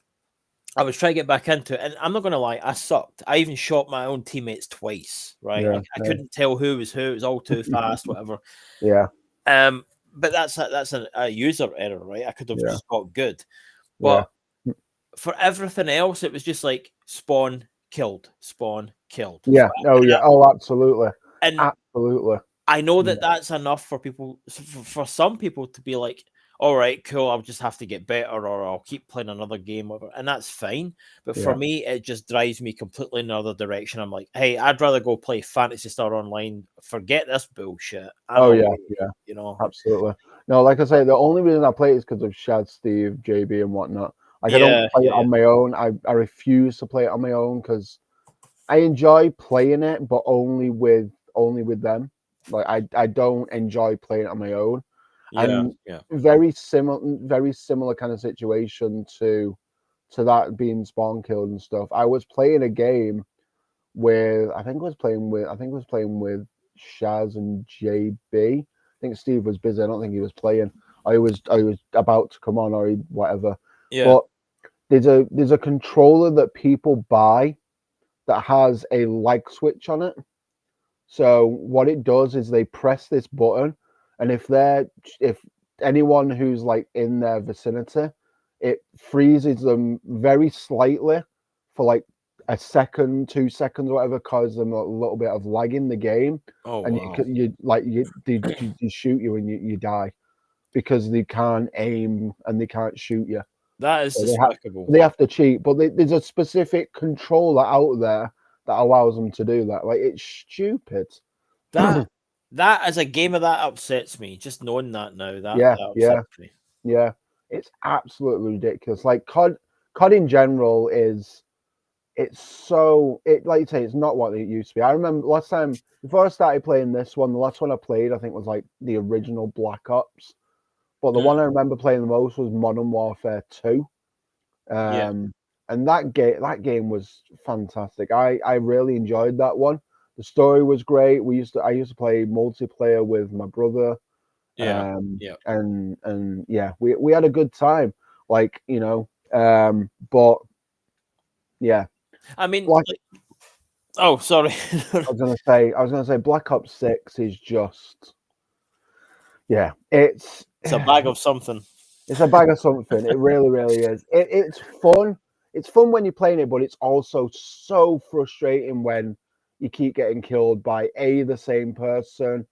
I was trying to get back into it, and I'm not going to lie, I sucked. I even shot my own teammates twice, right?
Yeah.
I couldn't tell who was who. It was all too fast, whatever.
Yeah.
But that's a user error, right? I could have
Yeah.
just got good.
Yeah.
But for everything else, it was just like spawn, killed, spawn, killed.
Yeah. Oh yeah. Oh, absolutely.
And
Absolutely.
I know
Yeah.
that that's enough for people, for some people to be like, all right, cool, I'll just have to get better or I'll keep playing another game, and that's fine. But for
Yeah.
me, it just drives me completely in another direction. I'm like, hey, I'd rather go play Fantasy Star Online. Forget this bullshit. I'm
Oh yeah.
away,
Yeah.
you know?
Absolutely. No, like I say, the only reason I play it is because of Shad, Steve, JB, and whatnot. Like I don't
Yeah,
play it
yeah,
on my own. I refuse to play it on my own because I enjoy playing it, but only with them. Like I don't enjoy playing it on my own.
yeah,
And
yeah.
very similar kind of situation to that being spawn killed and stuff. I was playing a game with I think I was playing with Shaz and JB. I think Steve was busy. I don't think he was playing. I was about to come on or whatever.
Yeah.
But there's a controller that people buy that has a like switch on it. So what it does is they press this button, and if anyone who's like in their vicinity, it freezes them very slightly for like a second, 2 seconds, or whatever, causes them a little bit of lag in the game,
Oh
and
wow,
they shoot you and you die because they can't aim and they can't shoot you.
that is
So
despicable.
they have to cheat, but there's a specific controller out there that allows them to do that. Like it's stupid.
That as a gamer, that upsets me. Just knowing that now,
Yeah,
that
yeah,
upsets me.
yeah. It's absolutely ridiculous. Like COD in general it's so it like you say it's not what it used to be. I remember last time before I started playing this one, the last one I played I think was like the original Black Ops. But the one I remember playing the most was Modern Warfare 2.
Yeah,
And that game was fantastic. I really enjoyed that one. The story was great. I used to play multiplayer with my brother.
yeah, yeah.
And yeah, we had a good time. Like, but yeah,
I mean,
Black
oh, sorry.
I was gonna say Black Ops 6 is just yeah, it's
It's a bag of something.
it's a bag of something. It really, really is. It's fun. It's fun when you're playing it, but it's also so frustrating when you keep getting killed by the same person.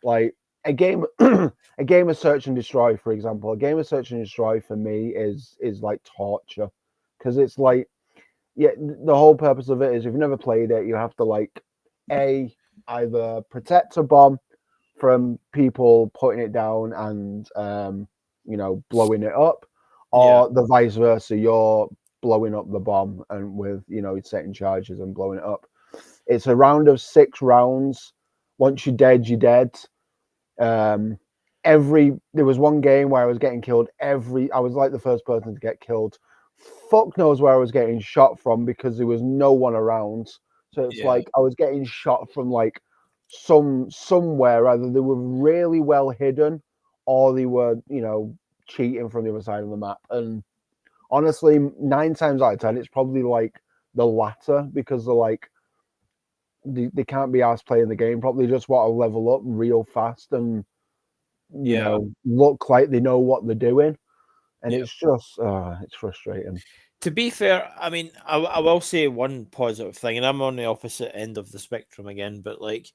Like a game, a game of Search and Destroy, for example. A game of Search and Destroy for me is like torture because it's like the whole purpose of it is if you've never played it, you have to like either protect a bomb from people putting it down and blowing it up,
Yeah,
or the vice versa. You're blowing up the bomb and with setting charges and blowing it up. It's a round of 6 rounds. Once you're dead, you're dead. There was one game where I was getting killed I was like the first person to get killed. Fuck knows where I was getting shot from because there was no one around. So it's
yeah.
like I was getting shot from like somewhere. Either they were really well hidden or they were, cheating from the other side of the map. And honestly, 9 times out of 10, it's probably like the latter because they're like they can't be asked playing the game properly. They just want to level up real fast and look like they know what they're doing. And it's just it's frustrating.
To be fair, I mean, I will say one positive thing, and I'm on the opposite end of the spectrum again, but like,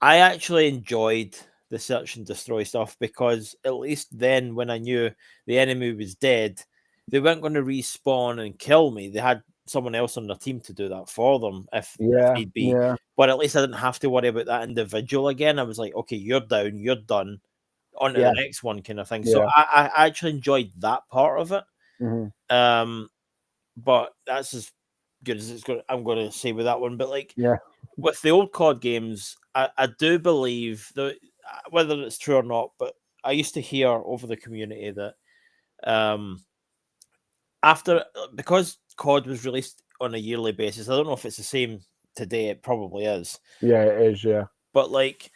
I actually enjoyed the search and destroy stuff because at least then, when I knew the enemy was dead, they weren't going to respawn and kill me. They had someone else on their team to do that for them if need be.
Yeah.
But at least I didn't have to worry about that individual again. I was like, okay, you're down, you're done, on to the next one, kind of thing. So I actually enjoyed that part of it.
Mm-hmm.
But that's as good as I'm going to say with that one. But like,
Yeah.
with the old COD games, I do believe that whether it's true or not, but I used to hear over the community that because COD was released on a yearly basis, I don't know if it's the same today. It probably is.
Yeah, it is. Yeah.
But like,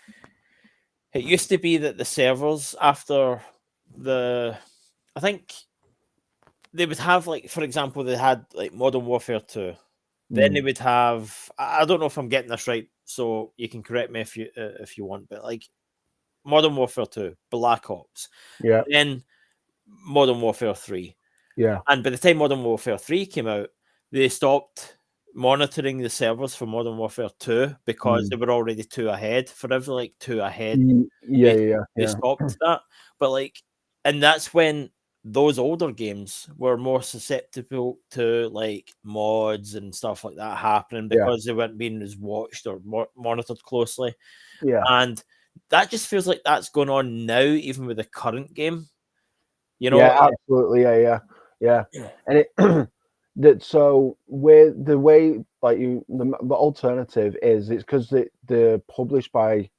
it used to be that the servers after I think they would have, like, for example, they had like Modern Warfare 2. Then they would have, I don't know if I'm getting this right, so you can correct me if you want, but like Modern Warfare 2, Black Ops, then Modern Warfare 3.
Yeah.
And by the time Modern Warfare 3 came out, they stopped monitoring the servers for Modern Warfare 2 because they were already 2 ahead. For every like 2 ahead, they stopped that. But like, and that's when those older games were more susceptible to like mods and stuff like that happening because they weren't being as watched or monitored closely.
Yeah.
And that just feels like that's going on now, even with the current game.
Yeah, absolutely. Yeah. And it that so with the way like the alternative is it's because they're published by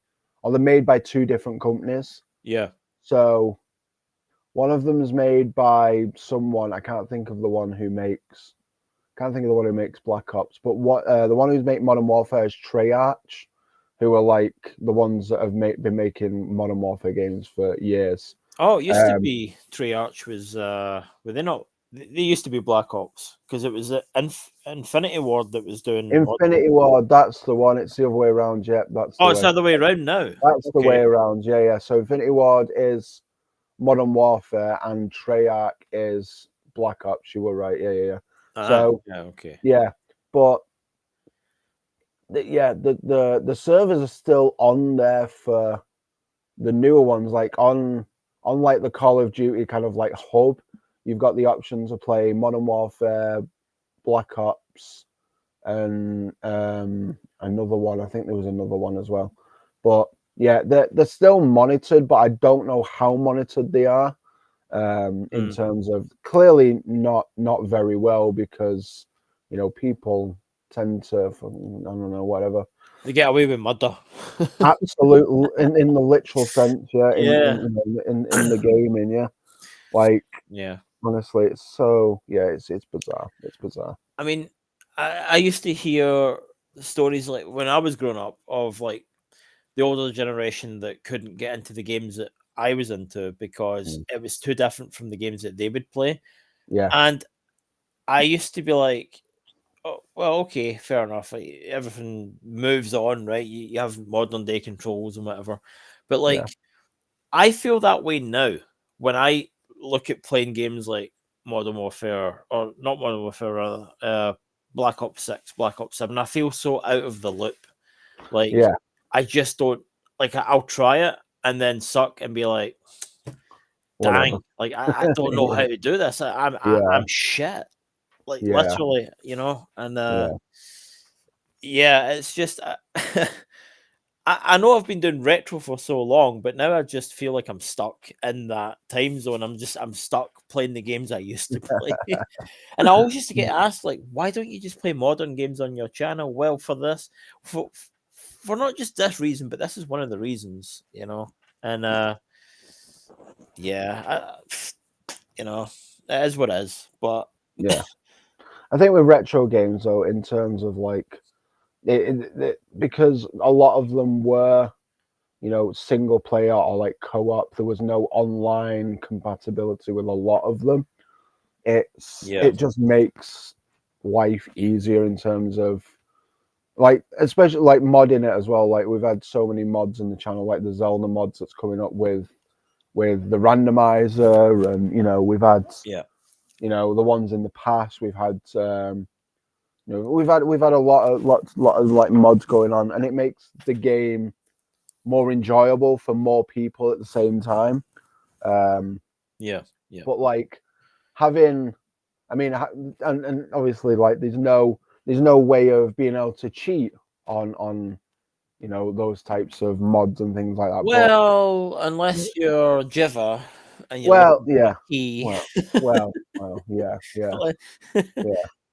or they're made by 2 different companies.
Yeah.
So one of them is made by someone, I can't think of the one who makes Black Ops, but the one who's making Modern Warfare is Treyarch, who are like the ones that have been making Modern Warfare games for years.
Oh, it used to be Treyarch was were they not? They used to be Black Ops because it was Infinity Ward that was doing
Infinity Ward. That's the one. It's the other way around. Yeah, that's
it's the other way around now.
That's the way around. Yeah. So Infinity Ward is Modern Warfare and Treyarch is Black Ops. You were right. Yeah. So but the servers are still on there for the newer ones, like on like the Call of Duty kind of like hub. You've got the option to play Modern Warfare, Black Ops, and another one. I think there was another one as well. But yeah, they're still monitored, but I don't know how monitored they are. In terms of clearly not very well because people tend to, I don't know, whatever.
They get away with murder.
Absolutely, in the literal sense, in the gaming, like, honestly, it's so, it's bizarre. It's bizarre.
I mean, I used to hear stories like when I was growing up of like the older generation that couldn't get into the games that I was into because it was too different from the games that they would play.
Yeah.
And I used to be like, oh, well, okay, fair enough. Like, everything moves on, right? You have modern day controls and whatever. But like, I feel that way now when I look at playing games like Modern Warfare, or not Modern Warfare, rather, Black Ops 6, Black Ops 7. I feel so out of the loop. Like, I just don't, like, I'll try it and then suck and be like, dang, like, I don't know how to do this. I'm shit. Like, literally, and it's just, I know I've been doing retro for so long, but now I just feel like I'm stuck in that time zone. I'm stuck playing the games I used to play. And I always used to get asked, like, why don't you just play modern games on your channel? Well, for not just this reason, but this is one of the reasons, And it is what it is. But
I think with retro games, though, in terms of like, because a lot of them were, single player or like co-op, there was no online compatibility with a lot of them. It just makes life easier in terms of like, especially like modding it as well. Like we've had so many mods in the channel, like the Zelda mods that's coming up with the randomizer, and we've had the ones in the past. We've had we've had a lot of like mods going on, and it makes the game more enjoyable for more people at the same time. But like having, I mean, and obviously like there's no way of being able to cheat on those types of mods and things like that.
Well, unless you're Jiva and you're
Well,
looking for
yeah.
a key.
Well,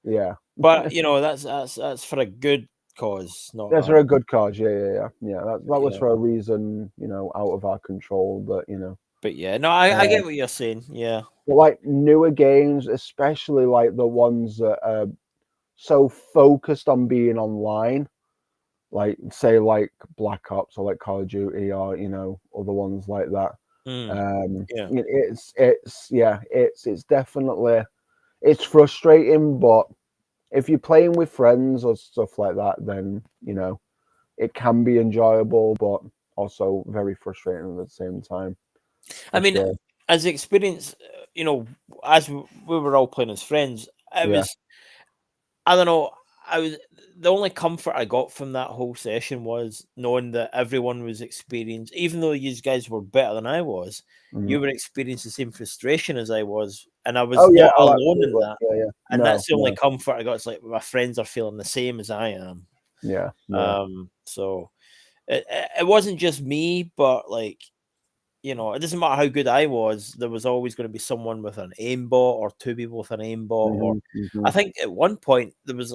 yeah.
But that's for a good cause, not
That's for a good cause. Yeah. That was for a reason, out of our control. But
But yeah, no, I get what you're saying. Yeah.
But like newer games, especially like the ones that are so focused on being online, like say like Black Ops or like Call of Duty or other ones like that. It's definitely, it's frustrating, but if you're playing with friends or stuff like that, then it can be enjoyable, but also very frustrating at the same time.
I mean, as experience, as we were all playing as friends, I don't know. The only comfort I got from that whole session was knowing that everyone was experiencing, even though you guys were better than I was, you were experiencing the same frustration as I was, and I was not alone in that. And that's the only comfort I got. It's like my friends are feeling the same as I am. So it wasn't just me, but like, it doesn't matter how good I was, there was always going to be someone with an aimbot or two people with an aimbot. Or I think at one point there was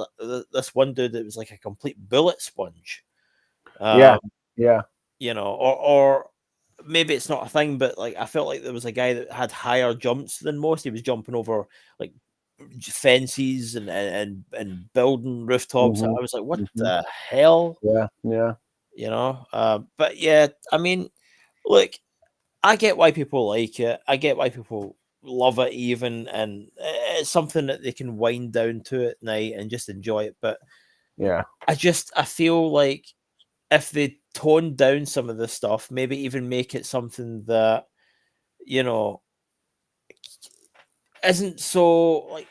this one dude that was like a complete bullet sponge. Or maybe it's not a thing, but like I felt like there was a guy that had higher jumps than most. He was jumping over like fences and building rooftops. I was like, what the hell?
But
yeah, I mean, look, I get why people like it. I get why people love it even, and it's something that they can wind down to at night and just enjoy it. But I feel like if they tone down some of the stuff, maybe even make it something that isn't so like,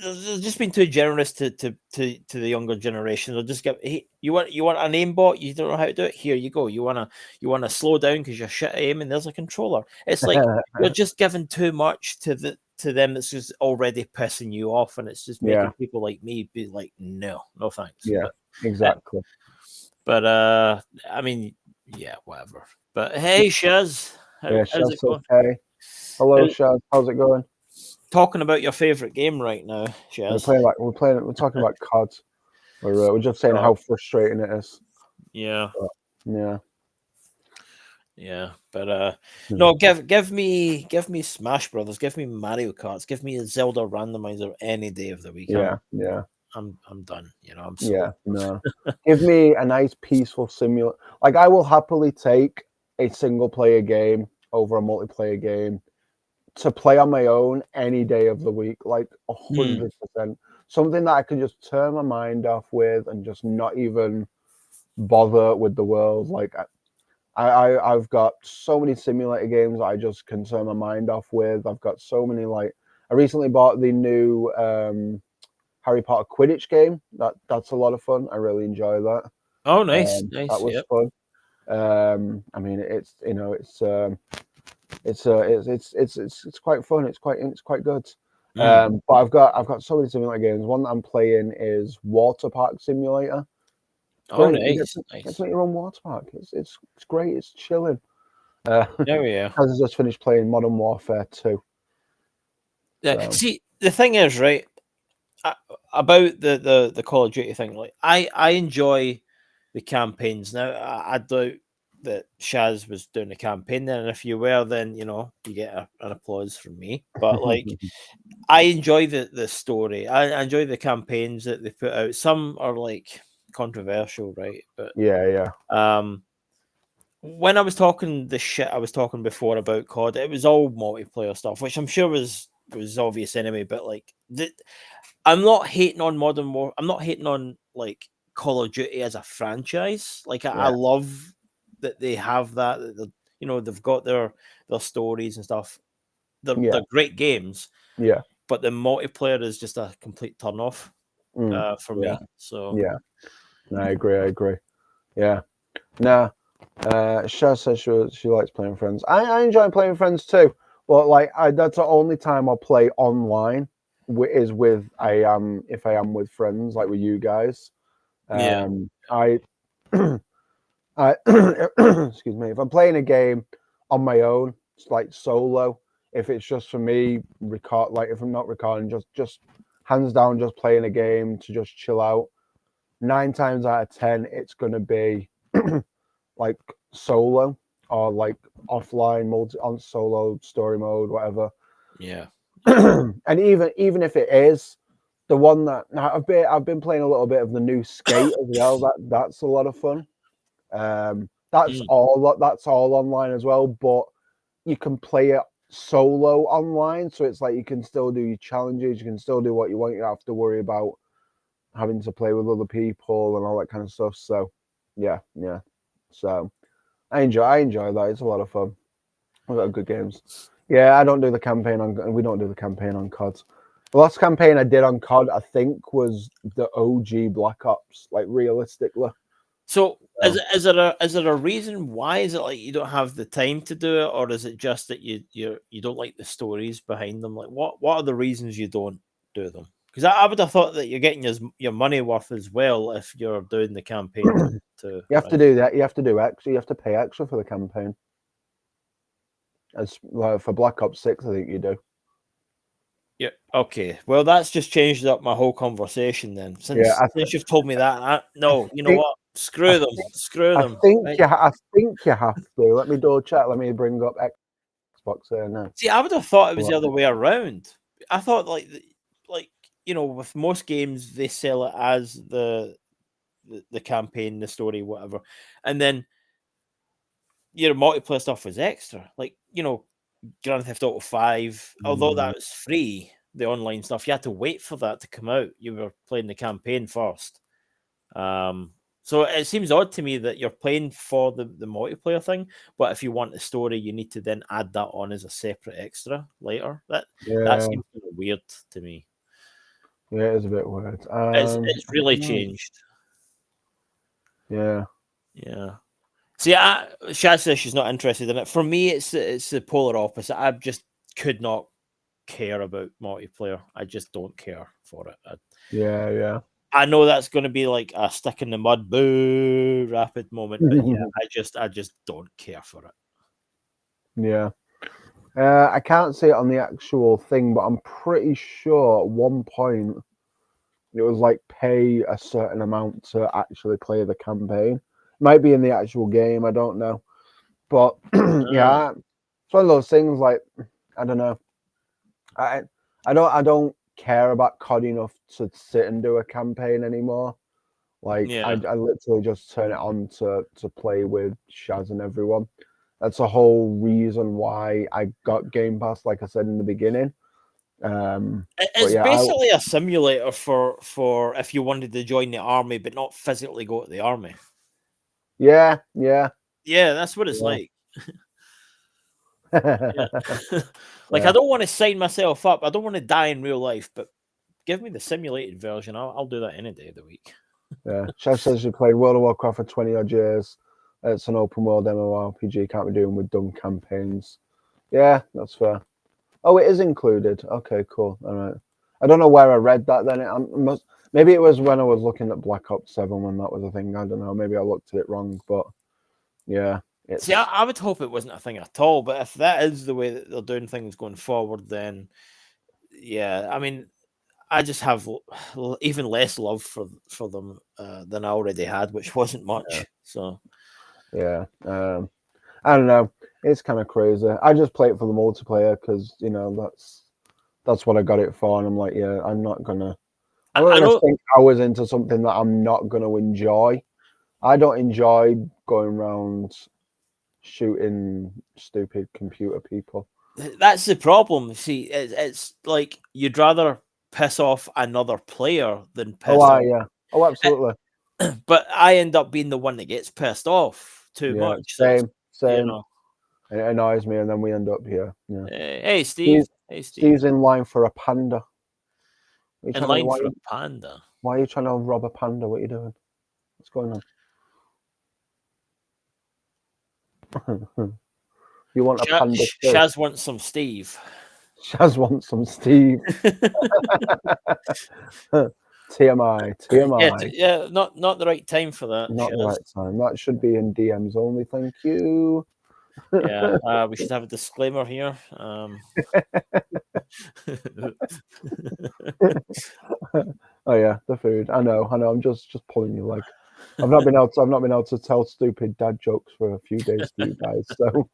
they've just been too generous to the younger generation. They'll just give, hey, you want an aimbot, you don't know how to do it, here you go. You wanna slow down because you're shit at aiming, there's a controller. It's like you're just giving too much to them that's just already pissing you off, and it's just making people like me be like, no thanks.
Exactly.
But I mean, whatever. But hey, Shaz, how's it going?
Okay. Hello, Shaz. How's it going?
Talking about your favorite game right now, Shaz.
We're talking about COD. We're just saying how frustrating it is.
But no, give me Smash Brothers, give me Mario Kart, give me a Zelda randomizer any day of the week. I'm done. I'm so...
no. Give me a nice peaceful simulator. Like I will happily take a single player game over a multiplayer game to play on my own any day of the week, like 100%. Something that I can just turn my mind off with and just not even bother with the world. Like I've got so many simulator games that I just can turn my mind off with. I've got so many, like I recently bought the new Harry Potter Quidditch game. That's a lot of fun. I really enjoy that.
Oh, nice.
That was fun. I mean, it's quite fun. It's quite good. But I've got so many simulator games. One that I'm playing is Water Park Simulator.
Oh, nice.
Get to make your own water park. It's great. It's chilling.
There we are.
I just finished playing Modern Warfare 2.
Yeah. So. See, the thing is, right, about the Call of Duty thing, like I enjoy the campaigns. Now I doubt that Shaz was doing the campaign then, and if you were, then you get an applause from me. But like I enjoy the story. I enjoy the campaigns that they put out. Some are like controversial, right? But when I was talking the shit I was talking before about COD, it was all multiplayer stuff, which I'm sure was was obvious anyway. But like, I'm not hating on Modern War. I'm not hating on like Call of Duty as a franchise. Like, I love that they have that. They've got their stories and stuff. They're great games.
Yeah.
But the multiplayer is just a complete turn off for me. So
yeah, I agree. Yeah. Nah. Shaz says she likes playing friends. I enjoy playing friends too. But like, that's the only time I'll play online is with if I am with friends, like with you guys. I excuse me. If I'm playing a game on my own, it's like solo. If it's just for me, if I'm not recording, just hands down, just playing a game to just chill out. 9 times out of 10, it's gonna be like solo or like offline on solo story mode, whatever.
Yeah.
And even if it is the one that now I've been playing a little bit of the new Skate as well. That's a lot of fun. That's all online as well, but you can play it solo online, so it's like you can still do your challenges, you can still do what you want. You don't have to worry about having to play with other people and all that kind of stuff. So yeah. So I enjoy that. It's a lot of fun. We've got good games. Yeah, we don't do the campaign on COD. The last campaign I did on COD, I think, was the OG Black Ops, like realistically.
So is there a reason why? Is it like you don't have the time to do it, or is it just that you don't like the stories behind them? Like, what are the reasons you don't do them? Because I would have thought that you're getting your money worth as well if you're doing the campaign too.
You have to do that. You have to do extra. You have to pay extra for the campaign. As for Black Ops 6, I think you do.
Yeah. Okay. Well, that's just changed up my whole conversation then. Since you've told me that, no, you know what? Screw them.
I think you have to. Let me double check. Let me bring up Xbox here now.
See, I would have thought it was the other way around. I thought like with most games they sell it as the campaign, the story, whatever, and then multiplayer stuff was extra. Like Grand Theft Auto 5, although that was free, the online stuff, you had to wait for that to come out. You were playing the campaign first. So it seems odd to me that you're playing for the multiplayer thing, but if you want the story, you need to then add that on as a separate extra later. That seems kind of weird to me.
Yeah, it is a bit weird.
It's really changed.
Yeah.
See, Shaz says she's not interested in it. For me, it's the polar opposite. I just could not care about multiplayer. I just don't care for it.
Yeah.
I know that's going to be like a stick in the mud, boo, rapid moment, but yeah, I just don't care for it.
Yeah. I can't see it on the actual thing, but I'm pretty sure at one point it was like pay a certain amount to actually play the campaign. Might be in the actual game, I don't know. But yeah, it's one of those things. Like, I don't know. I don't care about COD enough to sit and do a campaign anymore. Like, I literally just turn it on to play with Shaz and everyone. That's the whole reason why I got Game Pass, like I said in the beginning.
It's basically a simulator for if you wanted to join the army but not physically go to the army.
Yeah,
that's what it's like. Like, I don't want to sign myself up. I don't want to die in real life, but give me the simulated version. I'll do that any day of the week.
Yeah, Chef says you played World of Warcraft for 20 odd years. It's an open world MMORPG. Can't be doing with done campaigns. Yeah, that's fair. Oh, it is included. Okay, cool. All right. I don't know where I read that then. Maybe it was when I was looking at Black Ops 7 when that was a thing. I don't know. Maybe I looked at it wrong, but yeah.
See, I would hope it wasn't a thing at all. But if that is the way that they're doing things going forward, then yeah. I mean, I just have even less love for them than I already had, which wasn't much.
Yeah.
So
yeah. I don't know. It's kind of crazy. I just play it for the multiplayer because that's what I got it for, and I'm like, yeah, I'm not gonna sink hours into something that I'm not gonna enjoy. I don't enjoy going around shooting stupid computer people.
That's the problem. See, it's like you'd rather piss off another player than piss off.
yeah. Oh, absolutely.
But I end up being the one that gets pissed off too
Yeah,
much. So it's,
same. It annoys me, and then we end up here. Yeah.
Hey, Steve. Hey, Steve.
Steve's in line for a panda.
In line for a panda.
Why are you trying to rob a panda? What are you doing? What's going on? You want a panda?
Shaz wants some Steve.
Shaz wants some Steve. TMI.
Yeah, not the right time for that.
Not
Shaz.
the right time. That should be in DMs only. Thank you.
Yeah, we should have a disclaimer here.
Oh yeah, the food. I know. I'm just pulling your leg. I've not been able to tell stupid dad jokes for a few days to you guys. So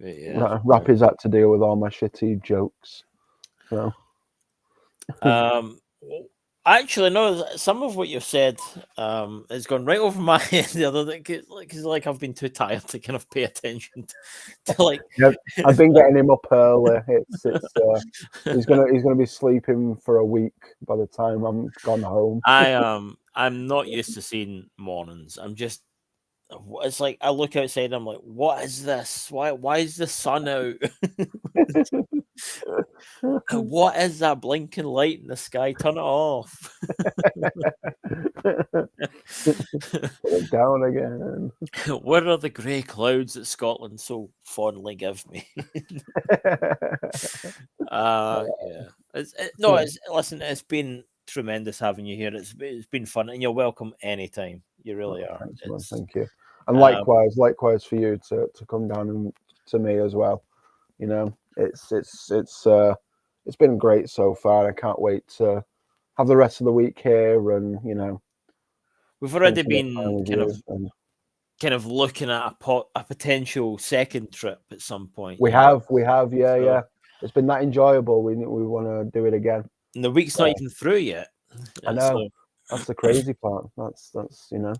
yeah.
Rappy's had to deal with all my shitty jokes. So
actually, no. Some of what you've said has gone right over my head the other day because like I've been too tired to kind of pay attention to like.
Yep, I've been getting him up early. He's gonna be sleeping for a week by the time I'm gone home.
I'm not used to seeing mornings. It's like I look outside and I'm like, what is this? Why is the sun out? What is that blinking light in the sky? Turn it off.
Put it down again.
Where are the grey clouds that Scotland so fondly give me? Yeah. Listen, it's been tremendous having you here. It's been fun, and you're welcome anytime. You really are.
Thanks, thank you. And likewise for you to come down and to me as well. You know, it's been great so far. I can't wait to have the rest of the week here, and you know,
we've already been kind of looking at a potential second trip at some point.
We have, yeah. It's been that enjoyable. We want to do it again.
And the week's not even through yet.
I know. That's the crazy part. That's you know.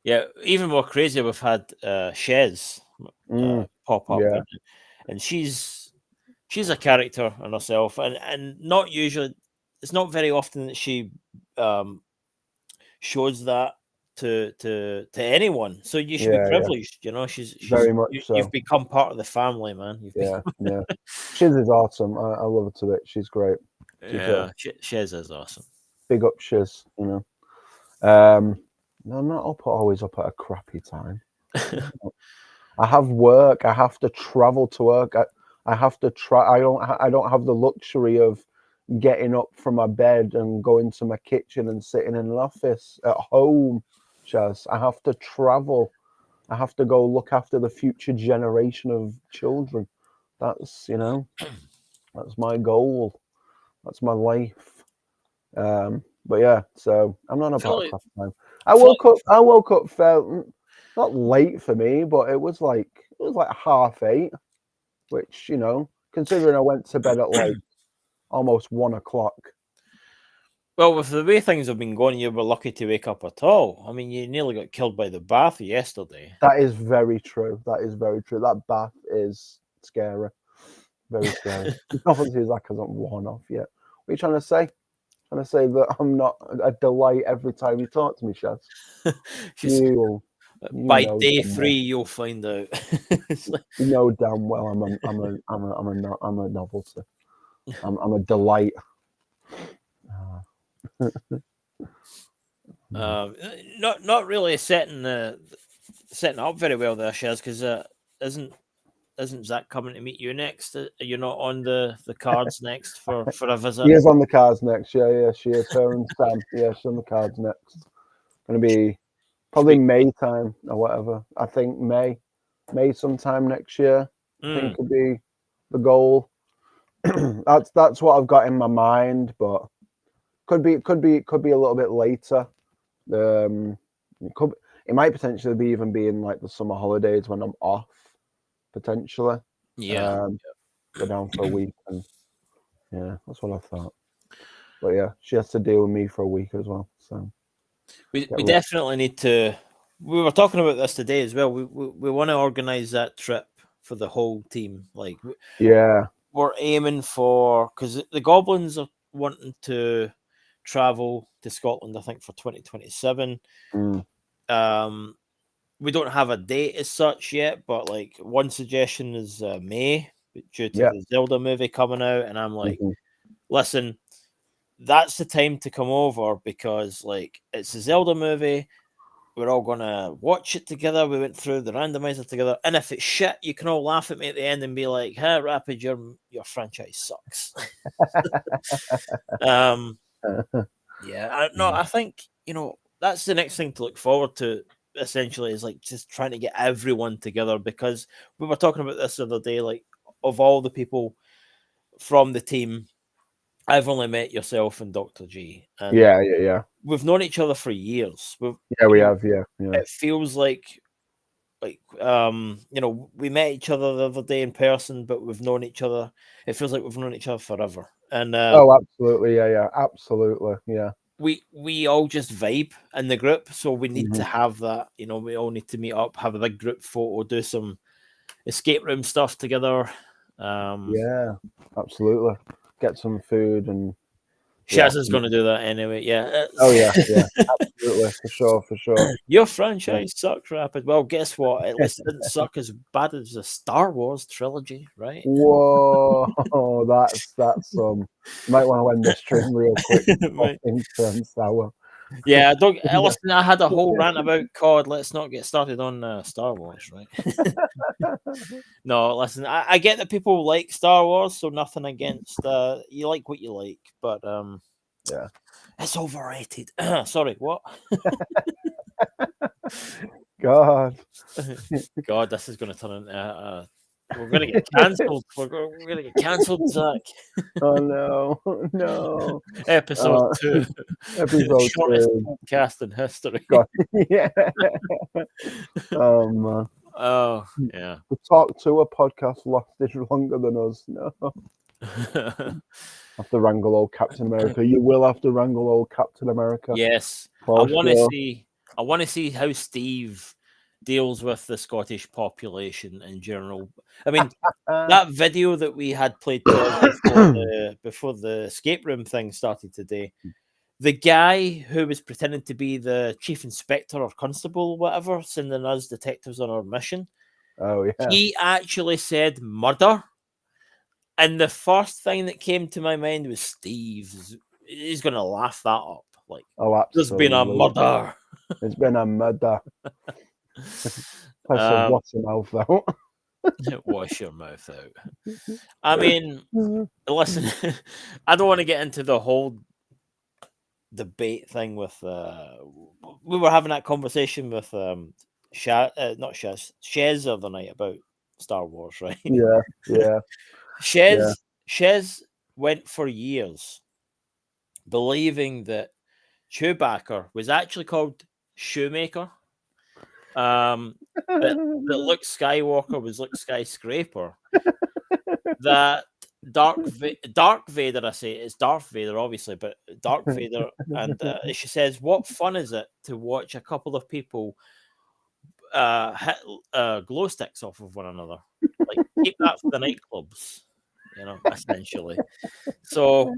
Yeah, even more crazy. We've had Shez pop up, and she's a character in herself, and not usually. It's not very often that she shows that to anyone. So you should be privileged. You know, she's
very much so.
You've become part of the family, man.
Yeah. Shiz is awesome. I love her to bits. She's great.
Shiz is awesome.
Big up Shiz, you know. I'm not always up at a crappy time. I have work. I have to travel to work. I have to try. I don't have the luxury of getting up from my bed and going to my kitchen and sitting in an office at home, Shaz. I have to travel. I have to go look after the future generation of children. That's, you know, that's my goal. That's my life. But yeah, so I'm not about a crappy time. I woke up felt not late for me, but it was like 8:30, which, you know, considering I went to bed at like almost 1 o'clock.
Well, with the way things have been going, you were lucky to wake up at all. I mean, you nearly got killed by the bath yesterday.
That is very true. That bath is scary. Very scary. Obviously, Zach hasn't worn off yet. What are you trying to say? Trying to say that I'm not a delight every time you talk to me, Shaz?
By day 3, you'll find out.
You know damn well I'm a novelty. I'm a delight.
Not really setting up very well there, Shaz, because isn't Zach coming to meet you next? You're not on the cards next for a visit?
She is on the cards next. Yeah, she is. Her and Sam. Yeah, she's on the cards next. Going to be probably May time or whatever. I think May sometime next year. I think could be the goal. That's what I've got in my mind, but could be a little bit later. It might potentially be even in like the summer holidays when I'm off. Potentially, go down for a week, and yeah, that's what I thought. But yeah, she has to deal with me for a week as well. So
we definitely need to we were talking about this today as well. We want to organize that trip for the whole team. Like,
Yeah.
we're aiming for, because the Goblins are wanting to travel to Scotland, I think, for 2027. We don't have a date as such yet, but like one suggestion is May, due to the Zelda movie coming out, and I'm like, listen, that's the time to come over, because like it's a Zelda movie. We're all gonna watch it together. We went through the randomizer together, and if it's shit, you can all laugh at me at the end and be like, "Hey, Rapid, your franchise sucks." I think that's the next thing to look forward to. Essentially, is like just trying to get everyone together, because we were talking about this the other day. Like, of all the people from the team, I've only met yourself and Dr. G, and
Yeah.
we've known each other for years.
We have. Yeah.
It feels like we met each other the other day in person, but we've known each other. It feels like we've known each other forever. And
absolutely. Yeah. Absolutely. Yeah.
We all just vibe in the group, so we need to have that. We all need to meet up, have a big group photo, do some escape room stuff together.
Yeah, absolutely. Get some food and
Shaz is going to do that anyway. Yeah.
Oh yeah, absolutely, for sure.
Your franchise sucks, Rapid. Well, guess what? At least it didn't suck as bad as the Star Wars trilogy, right?
Whoa, that's you might want to end the stream real quick. Things turn sour.
Yeah, listen, I had a whole rant about COD. Let's not get started on Star Wars, right? No, listen, I get that people like Star Wars, so nothing against you like what you like, but
yeah,
it's overrated. Sorry, what?
God,
this is going to turn into we're going to get cancelled. We're going to get cancelled, Zach.
Oh no!
Episode 2.
Episode
shortest
2.
podcast in history.
God. Yeah. Man.
Oh yeah.
The Talk to a podcast lasted longer than us. No. Have to wrangle old Captain America. You will have to wrangle old Captain America.
Yes, I want to see. I want to see how Steve deals with the Scottish population in general. I mean, that video that we had played before the escape room thing started today, the guy who was pretending to be the chief inspector or constable, whatever, sending us detectives on our mission.
Oh yeah.
He actually said murder. And the first thing that came to my mind was Steve. He's going to laugh that up. Like,
absolutely.
There's been a murder.
It's been a murder. Wash your mouth out.
Wash your mouth out. I mean, listen, I don't want to get into the whole debate thing with. We were having that conversation with Shez the other night about Star Wars, right?
Yeah.
Shez went for years believing that Chewbacca was actually called Shoemaker. That Luke Skywalker was Luke Skyscraper. That Dark Vader, I say it's Darth Vader, obviously, but Darth Vader. And she says, "What fun is it to watch a couple of people hit glow sticks off of one another? Like, keep that for the nightclubs, essentially." So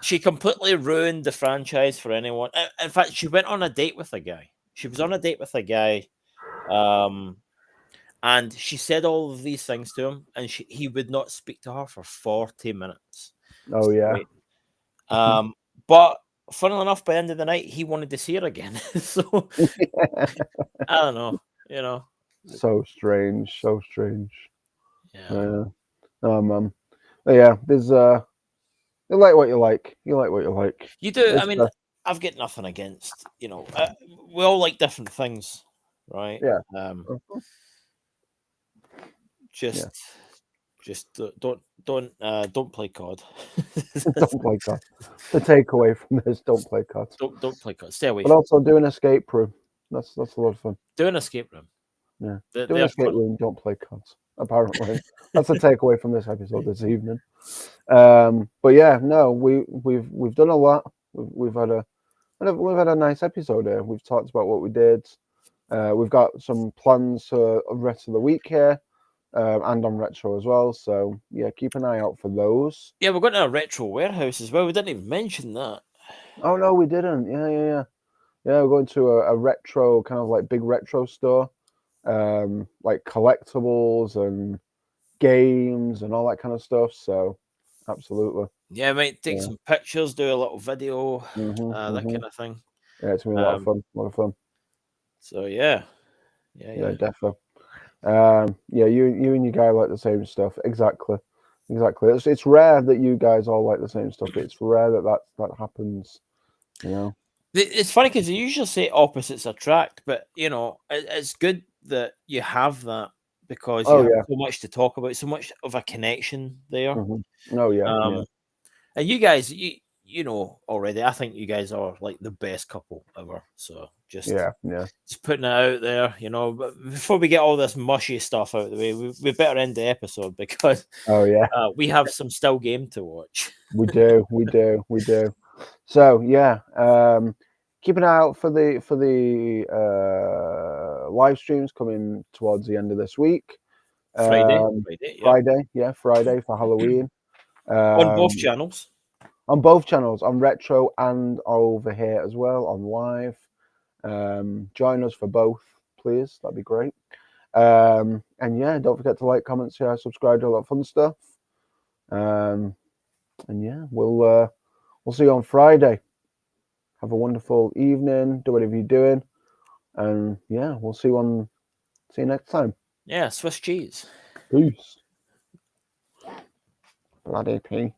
she completely ruined the franchise for anyone. In fact, she went on a date with a guy. She was on a date with a guy, and she said all of these things to him, and he would not speak to her for 40 minutes.
Oh yeah.
But funnily enough, by the end of the night, he wanted to see her again. So I don't know.
So strange.
Yeah.
Man. Yeah. There's you like what you like.
You do. I mean, I've got nothing against. We all like different things, right?
Yeah.
Just don't play COD.
Don't play COD. The takeaway from this: don't play COD.
Don't play COD. Stay away.
But also do an escape room. That's a lot of fun.
Do an escape room.
Yeah. Do an escape room. Don't play COD. Apparently, that's the takeaway from this episode this evening. But yeah, no, we've done a lot. We've had a nice episode here. We've talked about what we did. We've got some plans for the rest of the week here, and on retro as well. So yeah, keep an eye out for those.
Yeah, we're going to a retro warehouse as well. We didn't even mention that.
Oh no, we didn't. Yeah. We're going to a retro kind of like big retro store, like collectibles and games and all that kind of stuff. So absolutely.
Yeah, might take some pictures, do a little video, that kind of thing.
Yeah, it's gonna be a lot of fun. A lot of fun.
So yeah,
definitely. Yeah, you and your guy like the same stuff. Exactly. It's rare that you guys all like the same stuff. It's rare that happens. You know.
It's funny because they usually say opposites attract, but you know, it's good that you have that because you have so much to talk about, so much of a connection there.
Oh yeah.
And you guys, you know already. I think you guys are like the best couple ever. So just putting it out there, you know. But before we get all this mushy stuff out of the way, we better end the episode because we have some still game to watch.
We do. So yeah, keep an eye out for the live streams coming towards the end of this week.
Friday
for Halloween.
On both channels.
On both channels, on retro and over here as well on live. Join us for both, please. That'd be great. And yeah, don't forget to like, comment, share, subscribe, all that fun stuff. And yeah, we'll see you on Friday. Have a wonderful evening. Do whatever you're doing, and yeah, we'll see you next time.
Yeah, Swiss cheese.
Peace. Bloody peace.